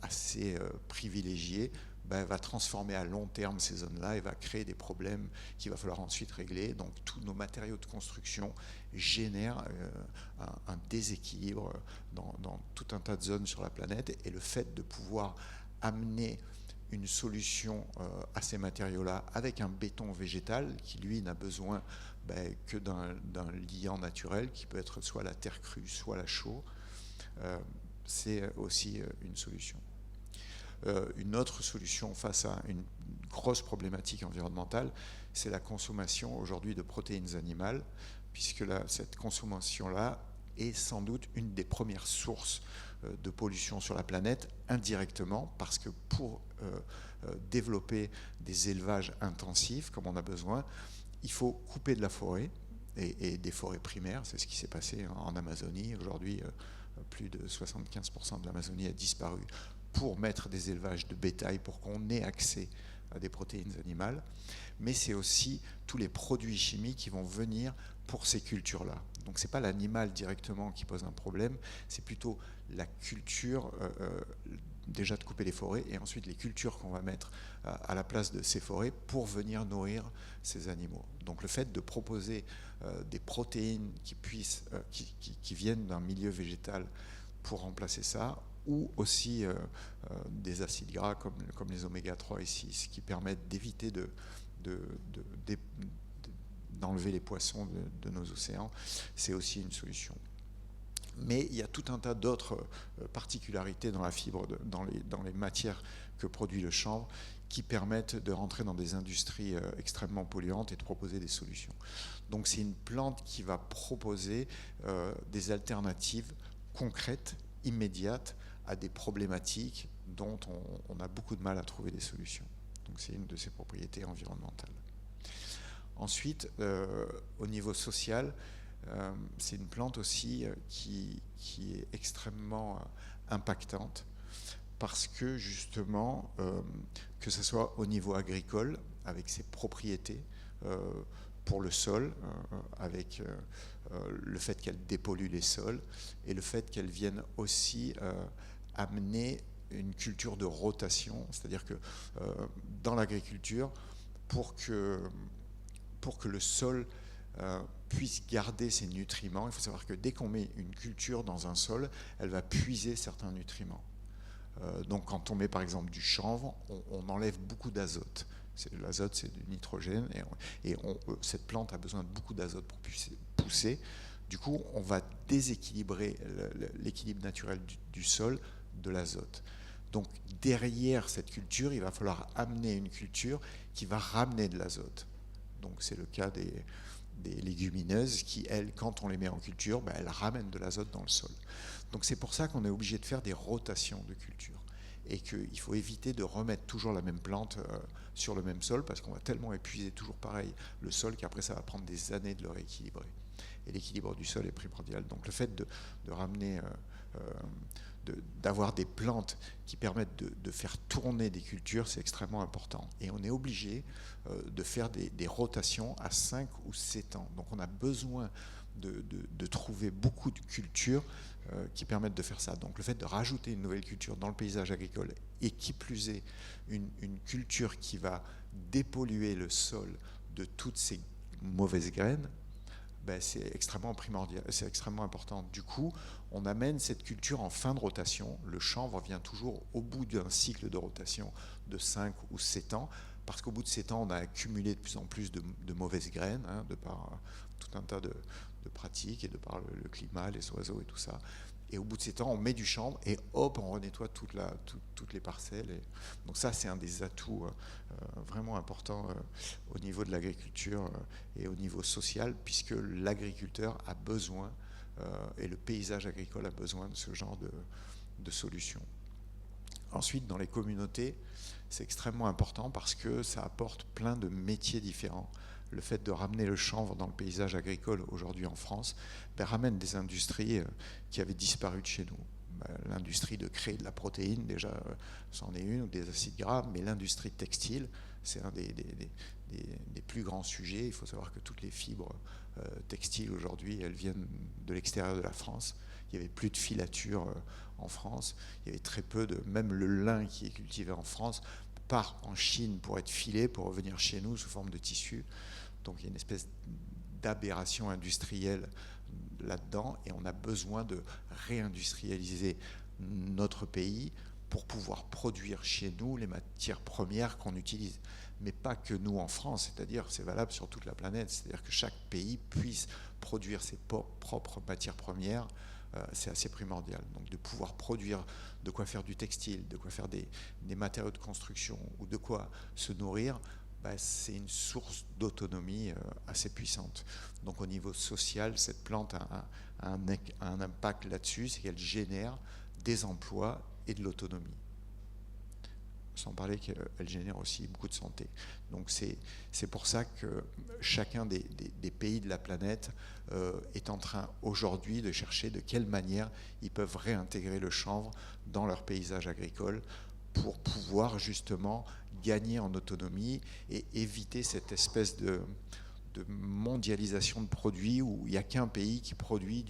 assez privilégiées va transformer à long terme ces zones-là et va créer des problèmes qu'il va falloir ensuite régler. Donc tous nos matériaux de construction génèrent un déséquilibre dans tout un tas de zones sur la planète, et le fait de pouvoir amener une solution à ces matériaux-là avec un béton végétal qui, lui, n'a besoin que d'un liant naturel qui peut être soit la terre crue, soit la chaux, c'est aussi une solution. Une autre solution face à une grosse problématique environnementale, c'est la consommation aujourd'hui de protéines animales, puisque cette consommation-là est sans doute une des premières sources de pollution sur la planète, indirectement, parce que pour développer des élevages intensifs, comme on a besoin, il faut couper de la forêt, et des forêts primaires. C'est ce qui s'est passé en Amazonie. Aujourd'hui, plus de 75% de l'Amazonie a disparu pour mettre des élevages de bétail, pour qu'on ait accès à des protéines animales. Mais c'est aussi tous les produits chimiques qui vont venir pour ces cultures-là. Donc ce n'est pas l'animal directement qui pose un problème, c'est plutôt la culture, déjà de couper les forêts, et ensuite les cultures qu'on va mettre à la place de ces forêts pour venir nourrir ces animaux. Donc le fait de proposer des protéines qui viennent d'un milieu végétal pour remplacer ça, ou aussi des acides gras comme les oméga 3 et 6 qui permettent d'éviter d'enlever les poissons de nos océans, c'est aussi une solution. Mais il y a tout un tas d'autres particularités dans la fibre, dans les matières que produit le chanvre, qui permettent de rentrer dans des industries extrêmement polluantes et de proposer des solutions. Donc c'est une plante qui va proposer des alternatives concrètes, immédiates, à des problématiques dont on a beaucoup de mal à trouver des solutions. Donc c'est une de ses propriétés environnementales. Ensuite, au niveau social, c'est une plante aussi qui est extrêmement impactante parce que justement, que ce soit au niveau agricole, avec ses propriétés pour le sol, avec le fait qu'elle dépollue les sols et le fait qu'elle vienne aussi amener une culture de rotation, c'est-à-dire que dans l'agriculture, pour que le sol puisse garder ses nutriments, il faut savoir que dès qu'on met une culture dans un sol, elle va puiser certains nutriments. Donc quand on met par exemple du chanvre, on enlève beaucoup d'azote. L'azote, c'est du nitrogène, et cette plante a besoin de beaucoup d'azote pour pousser. Du coup, on va déséquilibrer l'équilibre naturel du sol de l'azote. Donc derrière cette culture, il va falloir amener une culture qui va ramener de l'azote. Donc c'est le cas des légumineuses qui, elles, quand on les met en culture, elles ramènent de l'azote dans le sol. Donc c'est pour ça qu'on est obligé de faire des rotations de culture et qu'il faut éviter de remettre toujours la même plante sur le même sol parce qu'on va tellement épuiser toujours pareil le sol qu'après ça va prendre des années de le rééquilibrer. Et l'équilibre du sol est primordial. Donc le fait de ramener, d'avoir des plantes qui permettent de faire tourner des cultures, c'est extrêmement important. Et on est obligé de faire des rotations à 5 ou 7 ans. Donc on a besoin de trouver beaucoup de cultures qui permettent de faire ça. Donc le fait de rajouter une nouvelle culture dans le paysage agricole et qui plus est une culture qui va dépolluer le sol de toutes ces mauvaises graines, c'est extrêmement primordial, c'est extrêmement important. Du coup, on amène cette culture en fin de rotation. Le chanvre vient toujours au bout d'un cycle de rotation de 5 ou 7 ans, parce qu'au bout de 7 ans, on a accumulé de plus en plus de mauvaises graines, de par tout un tas de pratiques et de par le climat, les oiseaux et tout ça. Et au bout de 7 ans, on met du chanvre et hop, on renettoie toutes les parcelles. Et donc ça, c'est un des atouts vraiment importants au niveau de l'agriculture et au niveau social, puisque l'agriculteur a besoin, et le paysage agricole a besoin de ce genre de solutions. Ensuite, dans les communautés, c'est extrêmement important parce que ça apporte plein de métiers différents. Le fait de ramener le chanvre dans le paysage agricole aujourd'hui en France ramène des industries qui avaient disparu de chez nous. L'industrie de créer de la protéine, déjà, c'en est une, ou des acides gras, mais l'industrie textile, c'est un des plus grands sujets. Il faut savoir que toutes les fibres textiles aujourd'hui, elles viennent de l'extérieur de la France. Il n'y avait plus de filature en France. Il y avait très peu même le lin qui est cultivé en France part en Chine pour être filé, pour revenir chez nous sous forme de tissu. Donc il y a une espèce d'aberration industrielle là-dedans et on a besoin de réindustrialiser notre pays pour pouvoir produire chez nous les matières premières qu'on utilise. Mais pas que nous en France, c'est-à-dire c'est valable sur toute la planète, c'est-à-dire que chaque pays puisse produire ses propres matières premières c'est assez primordial. Donc de pouvoir produire, de quoi faire du textile, de quoi faire des matériaux de construction ou de quoi se nourrir, c'est une source d'autonomie assez puissante. Donc au niveau social, cette plante a un impact là-dessus, c'est qu'elle génère des emplois et de l'autonomie. Sans parler qu'elle génère aussi beaucoup de santé. Donc c'est pour ça que chacun des pays de la planète est en train aujourd'hui de chercher de quelle manière ils peuvent réintégrer le chanvre dans leur paysage agricole pour pouvoir justement gagner en autonomie et éviter cette espèce de mondialisation de produits où il n'y a qu'un pays qui produit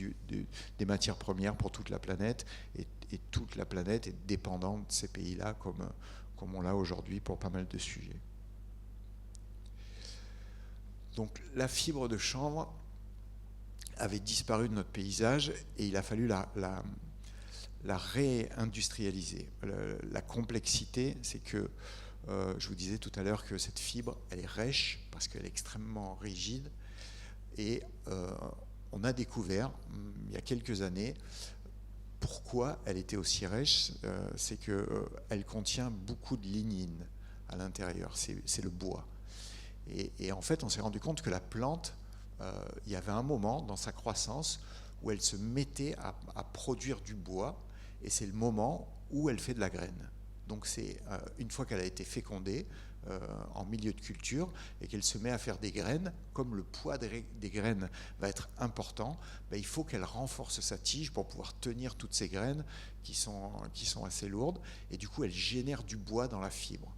des matières premières pour toute la planète et toute la planète est dépendante de ces pays-là comme on l'a aujourd'hui pour pas mal de sujets. Donc la fibre de chanvre avait disparu de notre paysage et il a fallu la réindustrialiser. La complexité, c'est que je vous disais tout à l'heure que cette fibre, elle est rêche parce qu'elle est extrêmement rigide et on a découvert il y a quelques années pourquoi elle était aussi rêche, c'est qu'elle contient beaucoup de lignine à l'intérieur, c'est le bois. Et en fait, on s'est rendu compte que la plante, il y avait un moment dans sa croissance où elle se mettait à produire du bois, et c'est le moment où elle fait de la graine. Donc c'est une fois qu'elle a été fécondée en milieu de culture et qu'elle se met à faire des graines, comme le poids des graines va être important, il faut qu'elle renforce sa tige pour pouvoir tenir toutes ces graines qui sont assez lourdes, et du coup elle génère du bois dans la fibre.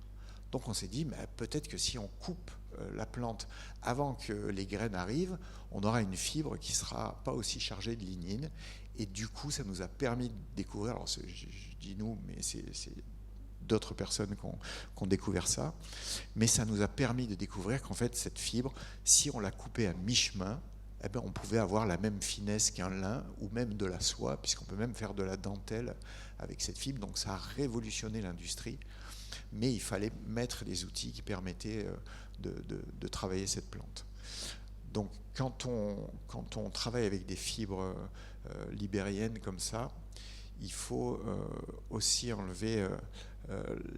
Donc on s'est dit, peut-être que si on coupe la plante avant que les graines arrivent, on aura une fibre qui ne sera pas aussi chargée de lignine, et du coup ça nous a permis de découvrir, alors je dis nous, mais c'est d'autres personnes qui ont découvert ça, mais ça nous a permis de découvrir qu'en fait cette fibre, si on la coupait à mi-chemin, on pouvait avoir la même finesse qu'un lin ou même de la soie, puisqu'on peut même faire de la dentelle avec cette fibre. Donc ça a révolutionné l'industrie, mais il fallait mettre les outils qui permettaient de travailler cette plante. Donc quand on travaille avec des fibres libériennes comme ça, il faut aussi enlever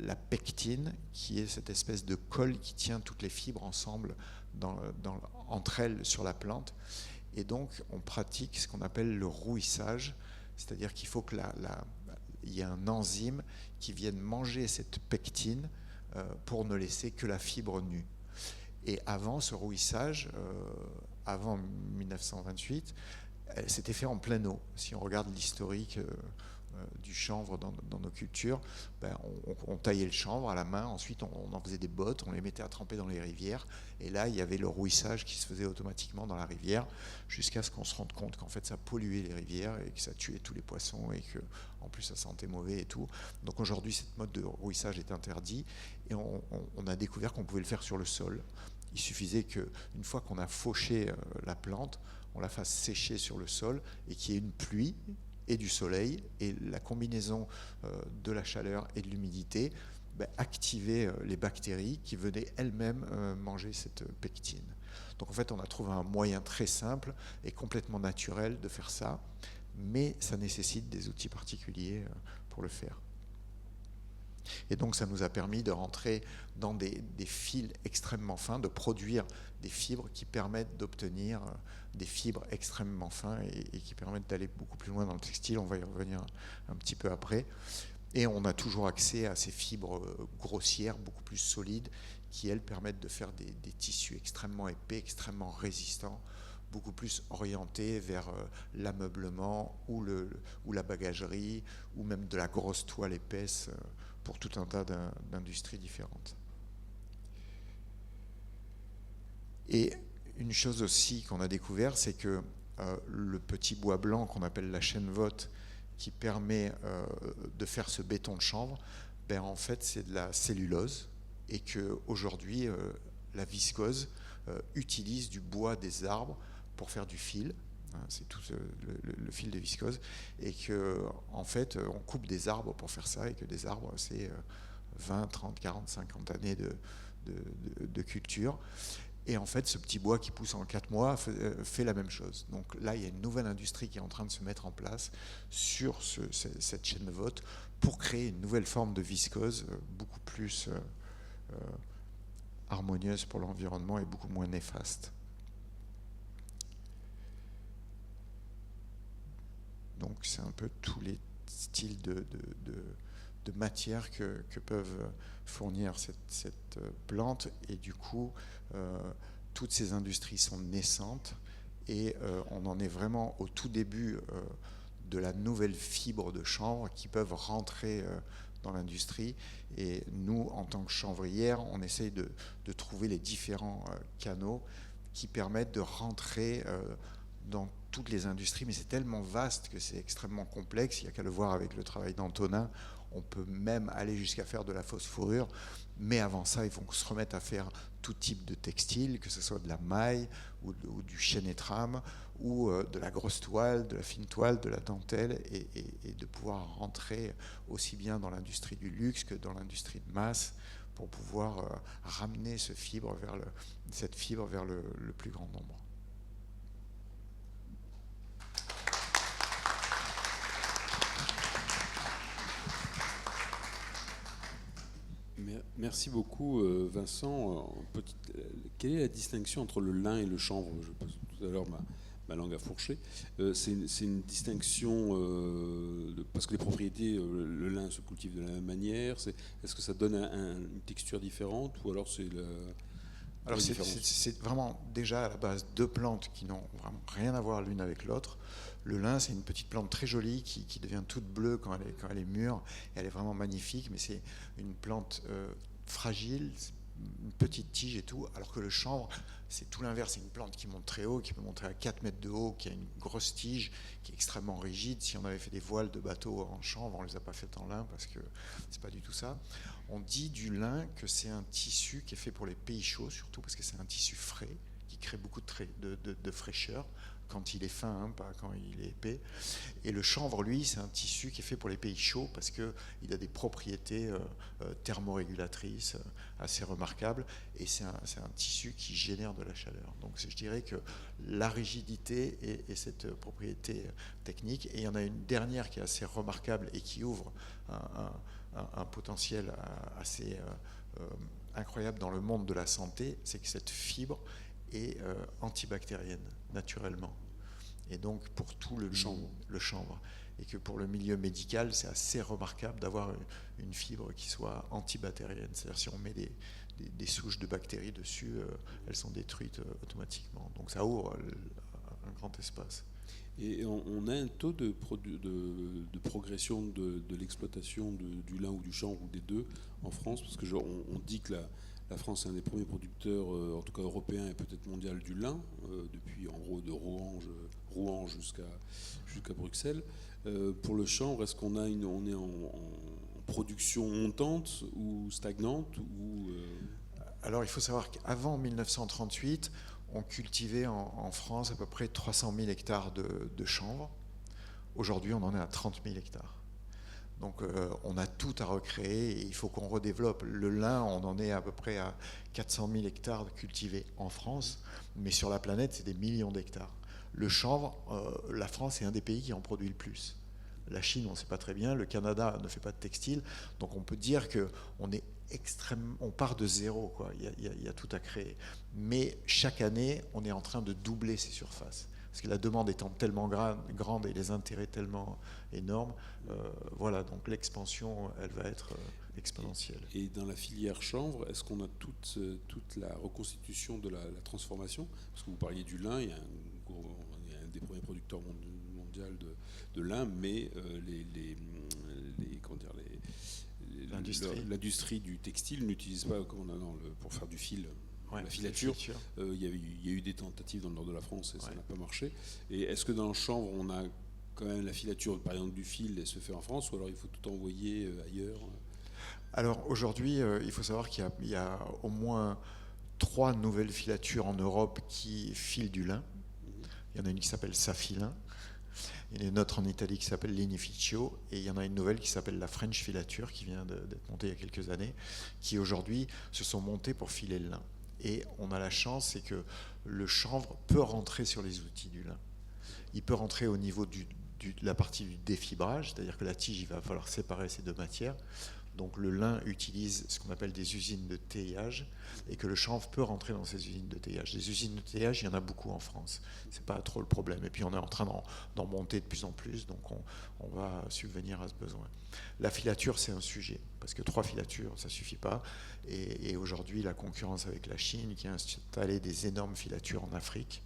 la pectine, qui est cette espèce de colle qui tient toutes les fibres ensemble entre elles sur la plante. Et donc on pratique ce qu'on appelle le rouissage, c'est-à-dire qu'il faut qu'il y ait un enzyme qui vienne manger cette pectine pour ne laisser que la fibre nue. Et avant ce rouissage, avant 1928, c'était fait en pleine eau. Si on regarde l'historique du chanvre dans nos cultures, on taillait le chanvre à la main, ensuite on en faisait des bottes, on les mettait à tremper dans les rivières, et là il y avait le rouissage qui se faisait automatiquement dans la rivière, jusqu'à ce qu'on se rende compte qu'en fait ça polluait les rivières et que ça tuait tous les poissons et que en plus ça sentait mauvais et tout. Donc aujourd'hui cette mode de rouissage est interdit, et on a découvert qu'on pouvait le faire sur le sol. Il suffisait qu'une fois qu'on a fauché la plante, on la fasse sécher sur le sol et qu'il y ait une pluie et du soleil, et la combinaison de la chaleur et de l'humidité activait les bactéries qui venaient elles-mêmes manger cette pectine. Donc en fait on a trouvé un moyen très simple et complètement naturel de faire ça, mais ça nécessite des outils particuliers pour le faire. Et donc ça nous a permis de rentrer dans des fils extrêmement fins, de produire des fibres qui permettent d'obtenir des fibres extrêmement fins et qui permettent d'aller beaucoup plus loin dans le textile. On va y revenir un petit peu après. Et on a toujours accès à ces fibres grossières, beaucoup plus solides, qui elles permettent de faire des tissus extrêmement épais, extrêmement résistants, beaucoup plus orientés vers l'ameublement ou la bagagerie, ou même de la grosse toile épaisse, pour tout un tas d'industries différentes. Et une chose aussi qu'on a découvert, c'est que le petit bois blanc qu'on appelle la chêne-vote, qui permet de faire ce béton de chanvre, en fait c'est de la cellulose, et qu'aujourd'hui la viscose utilise du bois des arbres pour faire du fil. C'est tout le fil de viscose, et que en fait on coupe des arbres pour faire ça, et que des arbres c'est 20, 30, 40, 50 années de culture, Et en fait, ce petit bois qui pousse en 4 mois fait la même chose. Donc là, il y a une nouvelle industrie qui est en train de se mettre en place sur cette chaîne de vote pour créer une nouvelle forme de viscose beaucoup plus harmonieuse pour l'environnement et beaucoup moins néfaste. Donc c'est un peu tous les styles de matière que peuvent fournir cette plante, et du coup toutes ces industries sont naissantes et on en est vraiment au tout début de la nouvelle fibre de chanvre qui peuvent rentrer dans l'industrie, et nous en tant que chanvrière on essaye de trouver les différents canaux qui permettent de rentrer dans toutes les industries, mais c'est tellement vaste que c'est extrêmement complexe. Il n'y a qu'à le voir avec le travail d'Antonin. On peut même aller jusqu'à faire de la fausse fourrure, mais avant ça, il faut se remettre à faire tout type de textile, que ce soit de la maille ou du chêne et trame, ou de la grosse toile, de la fine toile, de la dentelle, et de pouvoir rentrer aussi bien dans l'industrie du luxe que dans l'industrie de masse pour pouvoir ramener cette fibre vers le plus grand nombre. Merci beaucoup, Vincent. Quelle est la distinction entre le lin et le chanvre? Je pose tout à l'heure ma langue à fourcher. C'est une distinction parce que les propriétés, le lin se cultive de la même manière. Est-ce que ça donne une texture différente, ou alors c'est Alors c'est vraiment déjà à la base deux plantes qui n'ont vraiment rien à voir l'une avec l'autre. Le lin, c'est une petite plante très jolie qui devient toute bleue quand elle est mûre, et elle est vraiment magnifique, mais c'est une plante fragile, une petite tige et tout, alors que le chanvre, c'est tout l'inverse. C'est une plante qui monte très haut, qui peut monter à 4 mètres de haut, qui a une grosse tige, qui est extrêmement rigide. Si on avait fait des voiles de bateau en chanvre, on ne les a pas faites en lin parce que c'est pas du tout ça. On dit du lin que c'est un tissu qui est fait pour les pays chauds, surtout parce que c'est un tissu frais, qui crée beaucoup de fraîcheur quand il est fin, hein, pas quand il est épais. Et le chanvre, lui, c'est un tissu qui est fait pour les pays chauds parce qu'il a des propriétés thermorégulatrices assez remarquables, et c'est un tissu qui génère de la chaleur. Donc je dirais que la rigidité et cette propriété technique, et il y en a une dernière qui est assez remarquable et qui ouvre un potentiel assez incroyable dans le monde de la santé, c'est que cette fibre est antibactérienne naturellement, et donc pour tout le chanvre, et que pour le milieu médical c'est assez remarquable d'avoir une fibre qui soit antibactérienne, c'est-à-dire si on met des souches de bactéries dessus, elles sont détruites automatiquement, donc ça ouvre un grand espace. Et on a un taux de progression de l'exploitation du lin ou du chanvre, ou des deux, en France, parce que on dit que la France est un des premiers producteurs, en tout cas européen et peut-être mondial, du lin, depuis en gros de Rouen jusqu'à Bruxelles. Pour le chanvre, est-ce qu'on est en production montante ou stagnante, ou Alors il faut savoir qu'avant 1938, on cultivait en France à peu près 300 000 hectares de chanvre. Aujourd'hui, on en est à 30 000 hectares. Donc on a tout à recréer, et il faut qu'on redéveloppe. Le lin, on en est à peu près à 400 000 hectares cultivés en France, mais sur la planète, c'est des millions d'hectares. Le chanvre, la France est un des pays qui en produit le plus. La Chine, on ne sait pas très bien. Le Canada ne fait pas de textile. Donc on peut dire on part de zéro, quoi. Il y a tout à créer. Mais chaque année, on est en train de doubler ces surfaces. Parce que la demande étant tellement grande et les intérêts tellement énormes, voilà, donc l'expansion, elle va être exponentielle. Et dans la filière chanvre, est-ce qu'on a toute la reconstitution de la transformation? Parce que vous parliez du lin, il y a un des premiers producteurs mondial de lin, mais l'industrie du textile n'utilise pas, comme on a pour faire du fil, la filature. Il y a eu des tentatives dans le nord de la France et ça n'a pas marché. Et est-ce que dans le chanvre, on a quand même la filature, par exemple, du fil, elle se fait en France, ou alors il faut tout envoyer ailleurs? Alors aujourd'hui, il faut savoir qu'il y a au moins 3 nouvelles filatures en Europe qui filent du lin. Il y en a une qui s'appelle Safilin, il y en a une autre en Italie qui s'appelle Linificio, et il y en a une nouvelle qui s'appelle la French Filature, qui vient d'être montée il y a quelques années, qui aujourd'hui se sont montées pour filer le lin. Et on a la chance, c'est que le chanvre peut rentrer sur les outils du lin. Il peut rentrer au niveau de la partie du défibrage, c'est-à-dire que la tige, il va falloir séparer ces deux matières. Donc le lin utilise ce qu'on appelle des usines de teillage et que le chanvre peut rentrer dans ces usines de teillage. Les usines de teillage, il y en a beaucoup en France. Ce n'est pas trop le problème. Et puis on est en train d'en monter de plus en plus, donc on va subvenir à ce besoin. La filature, c'est un sujet, parce que 3 filatures, ça ne suffit pas. Et aujourd'hui, la concurrence avec la Chine, qui a installé des énormes filatures en Afrique,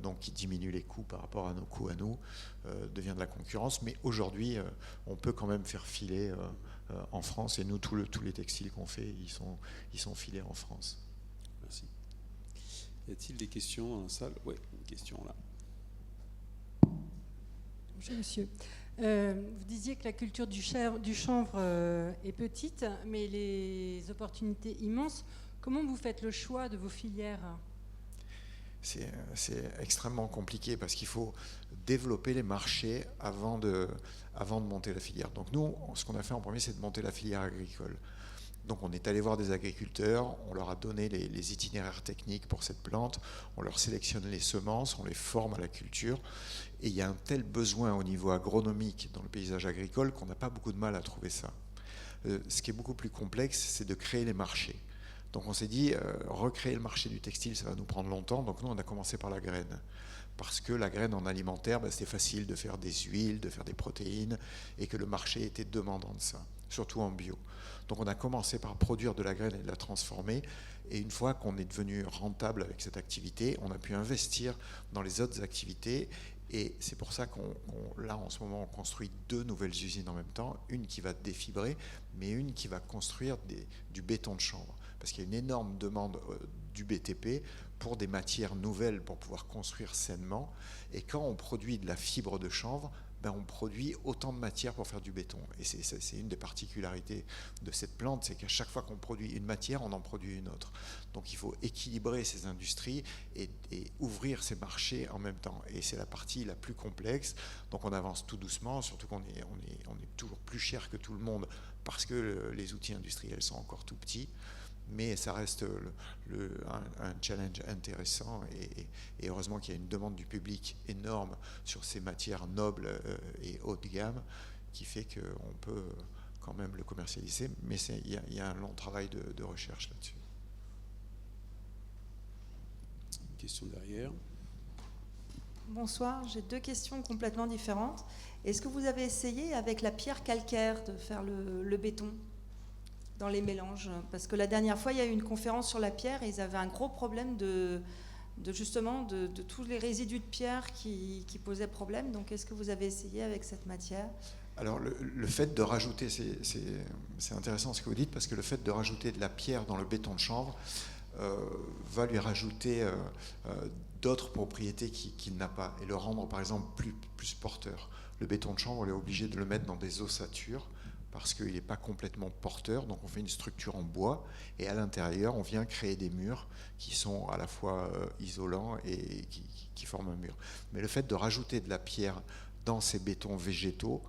donc qui diminue les coûts par rapport à nos coûts à nous, devient de la concurrence. Mais aujourd'hui, on peut quand même faire filer en France, et nous, tous les textiles qu'on fait, ils sont filés en France. Merci. Y a-t-il des questions dans la salle? Oui, une question là. Bonjour monsieur. Vous disiez que la culture du chanvre est petite, mais les opportunités immenses. Comment vous faites le choix de vos filières? C'est extrêmement compliqué parce qu'il faut développer les marchés avant de monter la filière. Donc nous, ce qu'on a fait en premier, c'est de monter la filière agricole. Donc on est allé voir des agriculteurs, on leur a donné les itinéraires techniques pour cette plante, on leur sélectionne les semences, on les forme à la culture. Et il y a un tel besoin au niveau agronomique dans le paysage agricole qu'on n'a pas beaucoup de mal à trouver ça. Ce qui est beaucoup plus complexe, c'est de créer les marchés. Donc on s'est dit, recréer le marché du textile, ça va nous prendre longtemps. Donc nous, on a commencé par la graine. Parce que la graine en alimentaire, c'était facile de faire des huiles, de faire des protéines, et que le marché était demandant de ça, surtout en bio. Donc on a commencé par produire de la graine et de la transformer. Et une fois qu'on est devenu rentable avec cette activité, on a pu investir dans les autres activités. Et c'est pour ça là, en ce moment, on construit 2 nouvelles usines en même temps. Une qui va défibrer, mais une qui va construire du béton de chanvre. Parce qu'il y a une énorme demande du BTP pour des matières nouvelles pour pouvoir construire sainement. Et quand on produit de la fibre de chanvre, on produit autant de matière pour faire du béton. Et c'est une des particularités de cette plante, c'est qu'à chaque fois qu'on produit une matière, on en produit une autre. Donc il faut équilibrer ces industries et ouvrir ces marchés en même temps. Et c'est la partie la plus complexe. Donc on avance tout doucement, surtout qu'on est toujours plus cher que tout le monde parce que les outils industriels sont encore tout petits. Mais ça reste un challenge intéressant et heureusement qu'il y a une demande du public énorme sur ces matières nobles et haut de gamme qui fait qu'on peut quand même le commercialiser, mais il y a un long travail de recherche là-dessus. Une question derrière. Bonsoir, j'ai 2 questions complètement différentes. Est-ce que vous avez essayé avec la pierre calcaire de faire le béton dans les mélanges? Parce que la dernière fois, il y a eu une conférence sur la pierre et ils avaient un gros problème de tous les résidus de pierre qui posaient problème. Donc, est-ce que vous avez essayé avec cette matière? Alors, le fait de rajouter, c'est intéressant ce que vous dites, parce que le fait de rajouter de la pierre dans le béton de chanvre va lui rajouter d'autres propriétés qu'il n'a pas et le rendre, par exemple, plus porteur. Le béton de chanvre, on est obligé de le mettre dans des ossatures parce qu'il n'est pas complètement porteur, donc on fait une structure en bois, et à l'intérieur, on vient créer des murs qui sont à la fois isolants et qui forment un mur. Mais le fait de rajouter de la pierre dans ces bétons végétaux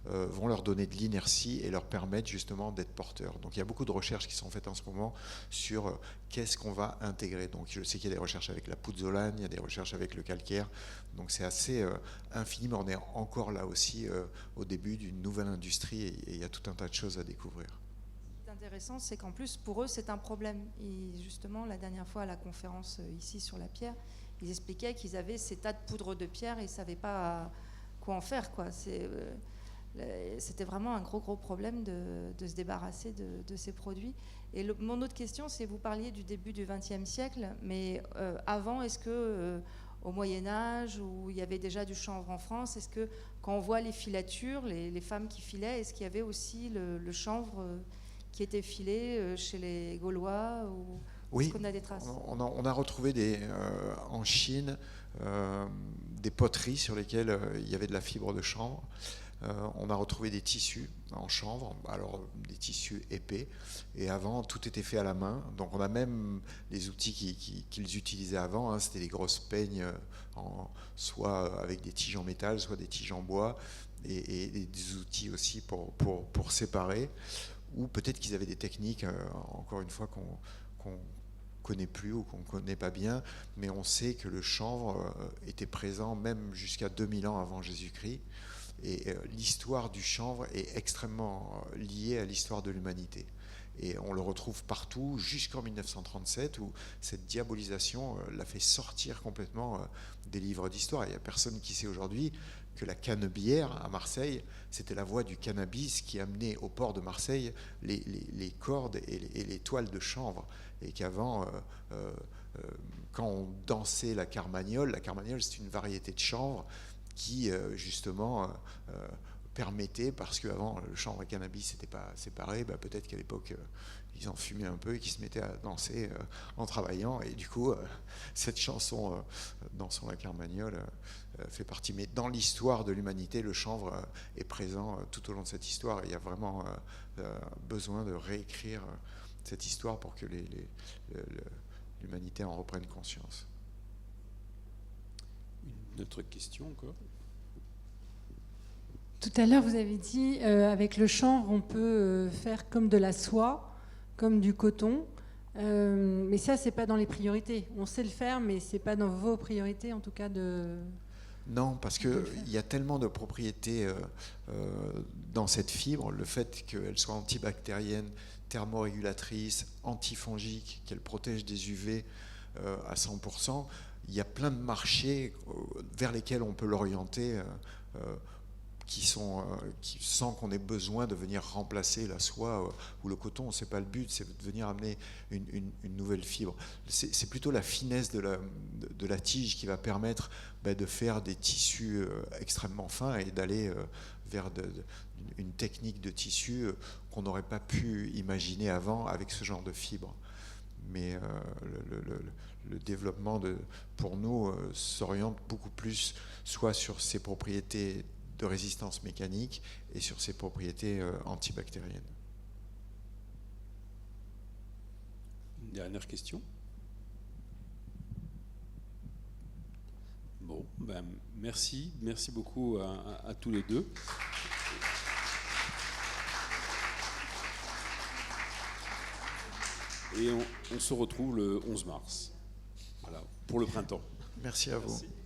vont leur donner de l'inertie et leur permettre justement d'être porteurs. Donc il y a beaucoup de recherches qui sont faites en ce moment sur qu'est-ce qu'on va intégrer. Donc je sais qu'il y a des recherches avec la pouzzolane, il y a des recherches avec le calcaire. Donc c'est assez infini, mais on est encore là aussi au début d'une nouvelle industrie et il y a tout un tas de choses à découvrir. Ce qui est intéressant, c'est qu'en plus pour eux c'est un problème. Et justement la dernière fois à la conférence ici sur la pierre, ils expliquaient qu'ils avaient ces tas de poudre de pierre et ils ne savaient pas quoi en faire, quoi. C'était vraiment un gros problème de se débarrasser de ces produits. Et mon autre question, c'est, vous parliez du début du XXe siècle, mais avant, est-ce que au Moyen-Âge, où il y avait déjà du chanvre en France, est-ce que quand on voit les filatures, les femmes qui filaient, est-ce qu'il y avait aussi le chanvre qui était filé chez les Gaulois ou Oui, est-ce qu'on a des traces? on a retrouvé en Chine des poteries sur lesquelles il y avait de la fibre de chanvre. On a retrouvé des tissus en chanvre, alors des tissus épais, et avant tout était fait à la main. Donc on a même les outils qu'ils utilisaient avant, c'était des grosses peignes, soit avec des tiges en métal, soit des tiges en bois, et des outils aussi pour séparer, ou peut-être qu'ils avaient des techniques, encore une fois, connaît plus ou qu'on ne connaît pas bien, mais on sait que le chanvre était présent même jusqu'à 2000 ans avant Jésus-Christ. Et l'histoire du chanvre est extrêmement liée à l'histoire de l'humanité. Et on le retrouve partout, jusqu'en 1937, où cette diabolisation l'a fait sortir complètement des livres d'histoire. Il n'y a personne qui sait aujourd'hui que la cannebière à Marseille, c'était la voie du cannabis qui amenait au port de Marseille les cordes et les toiles de chanvre. Et qu'avant, quand on dansait la carmagnole c'est une variété de chanvre qui, justement, permettait, parce qu'avant le chanvre et le cannabis n'étaient pas séparés, peut-être qu'à l'époque ils en fumaient un peu et qu'ils se mettaient à danser en travaillant, et du coup cette chanson Dansons la carmagnole fait partie. Mais dans l'histoire de l'humanité, le chanvre est présent tout au long de cette histoire, et il y a vraiment besoin de réécrire cette histoire pour que l'humanité en reprenne conscience. Une autre question encore? Tout à l'heure, vous avez dit, avec le chanvre, on peut faire comme de la soie, comme du coton. Mais ça, c'est pas dans les priorités. On sait le faire, mais c'est pas dans vos priorités, en tout cas, de... Non, parce qu'il y a tellement de propriétés dans cette fibre. Le fait qu'elle soit antibactérienne, thermorégulatrice, antifongique, qu'elle protège des UV à 100%, il y a plein de marchés vers lesquels on peut l'orienter sans qu'on ait besoin de venir remplacer la soie ou le coton. C'est pas le but, c'est de venir amener une nouvelle fibre. C'est plutôt la finesse de la tige qui va permettre de faire des tissus extrêmement fins et d'aller vers une technique de tissu qu'on n'aurait pas pu imaginer avant avec ce genre de fibre. Mais le développement pour nous s'oriente beaucoup plus soit sur ses propriétés de résistance mécanique et sur ses propriétés antibactériennes. Une dernière question? Bon, merci beaucoup à tous les deux. Et on se retrouve le 11 mars, voilà, pour le printemps. Merci à vous. Merci.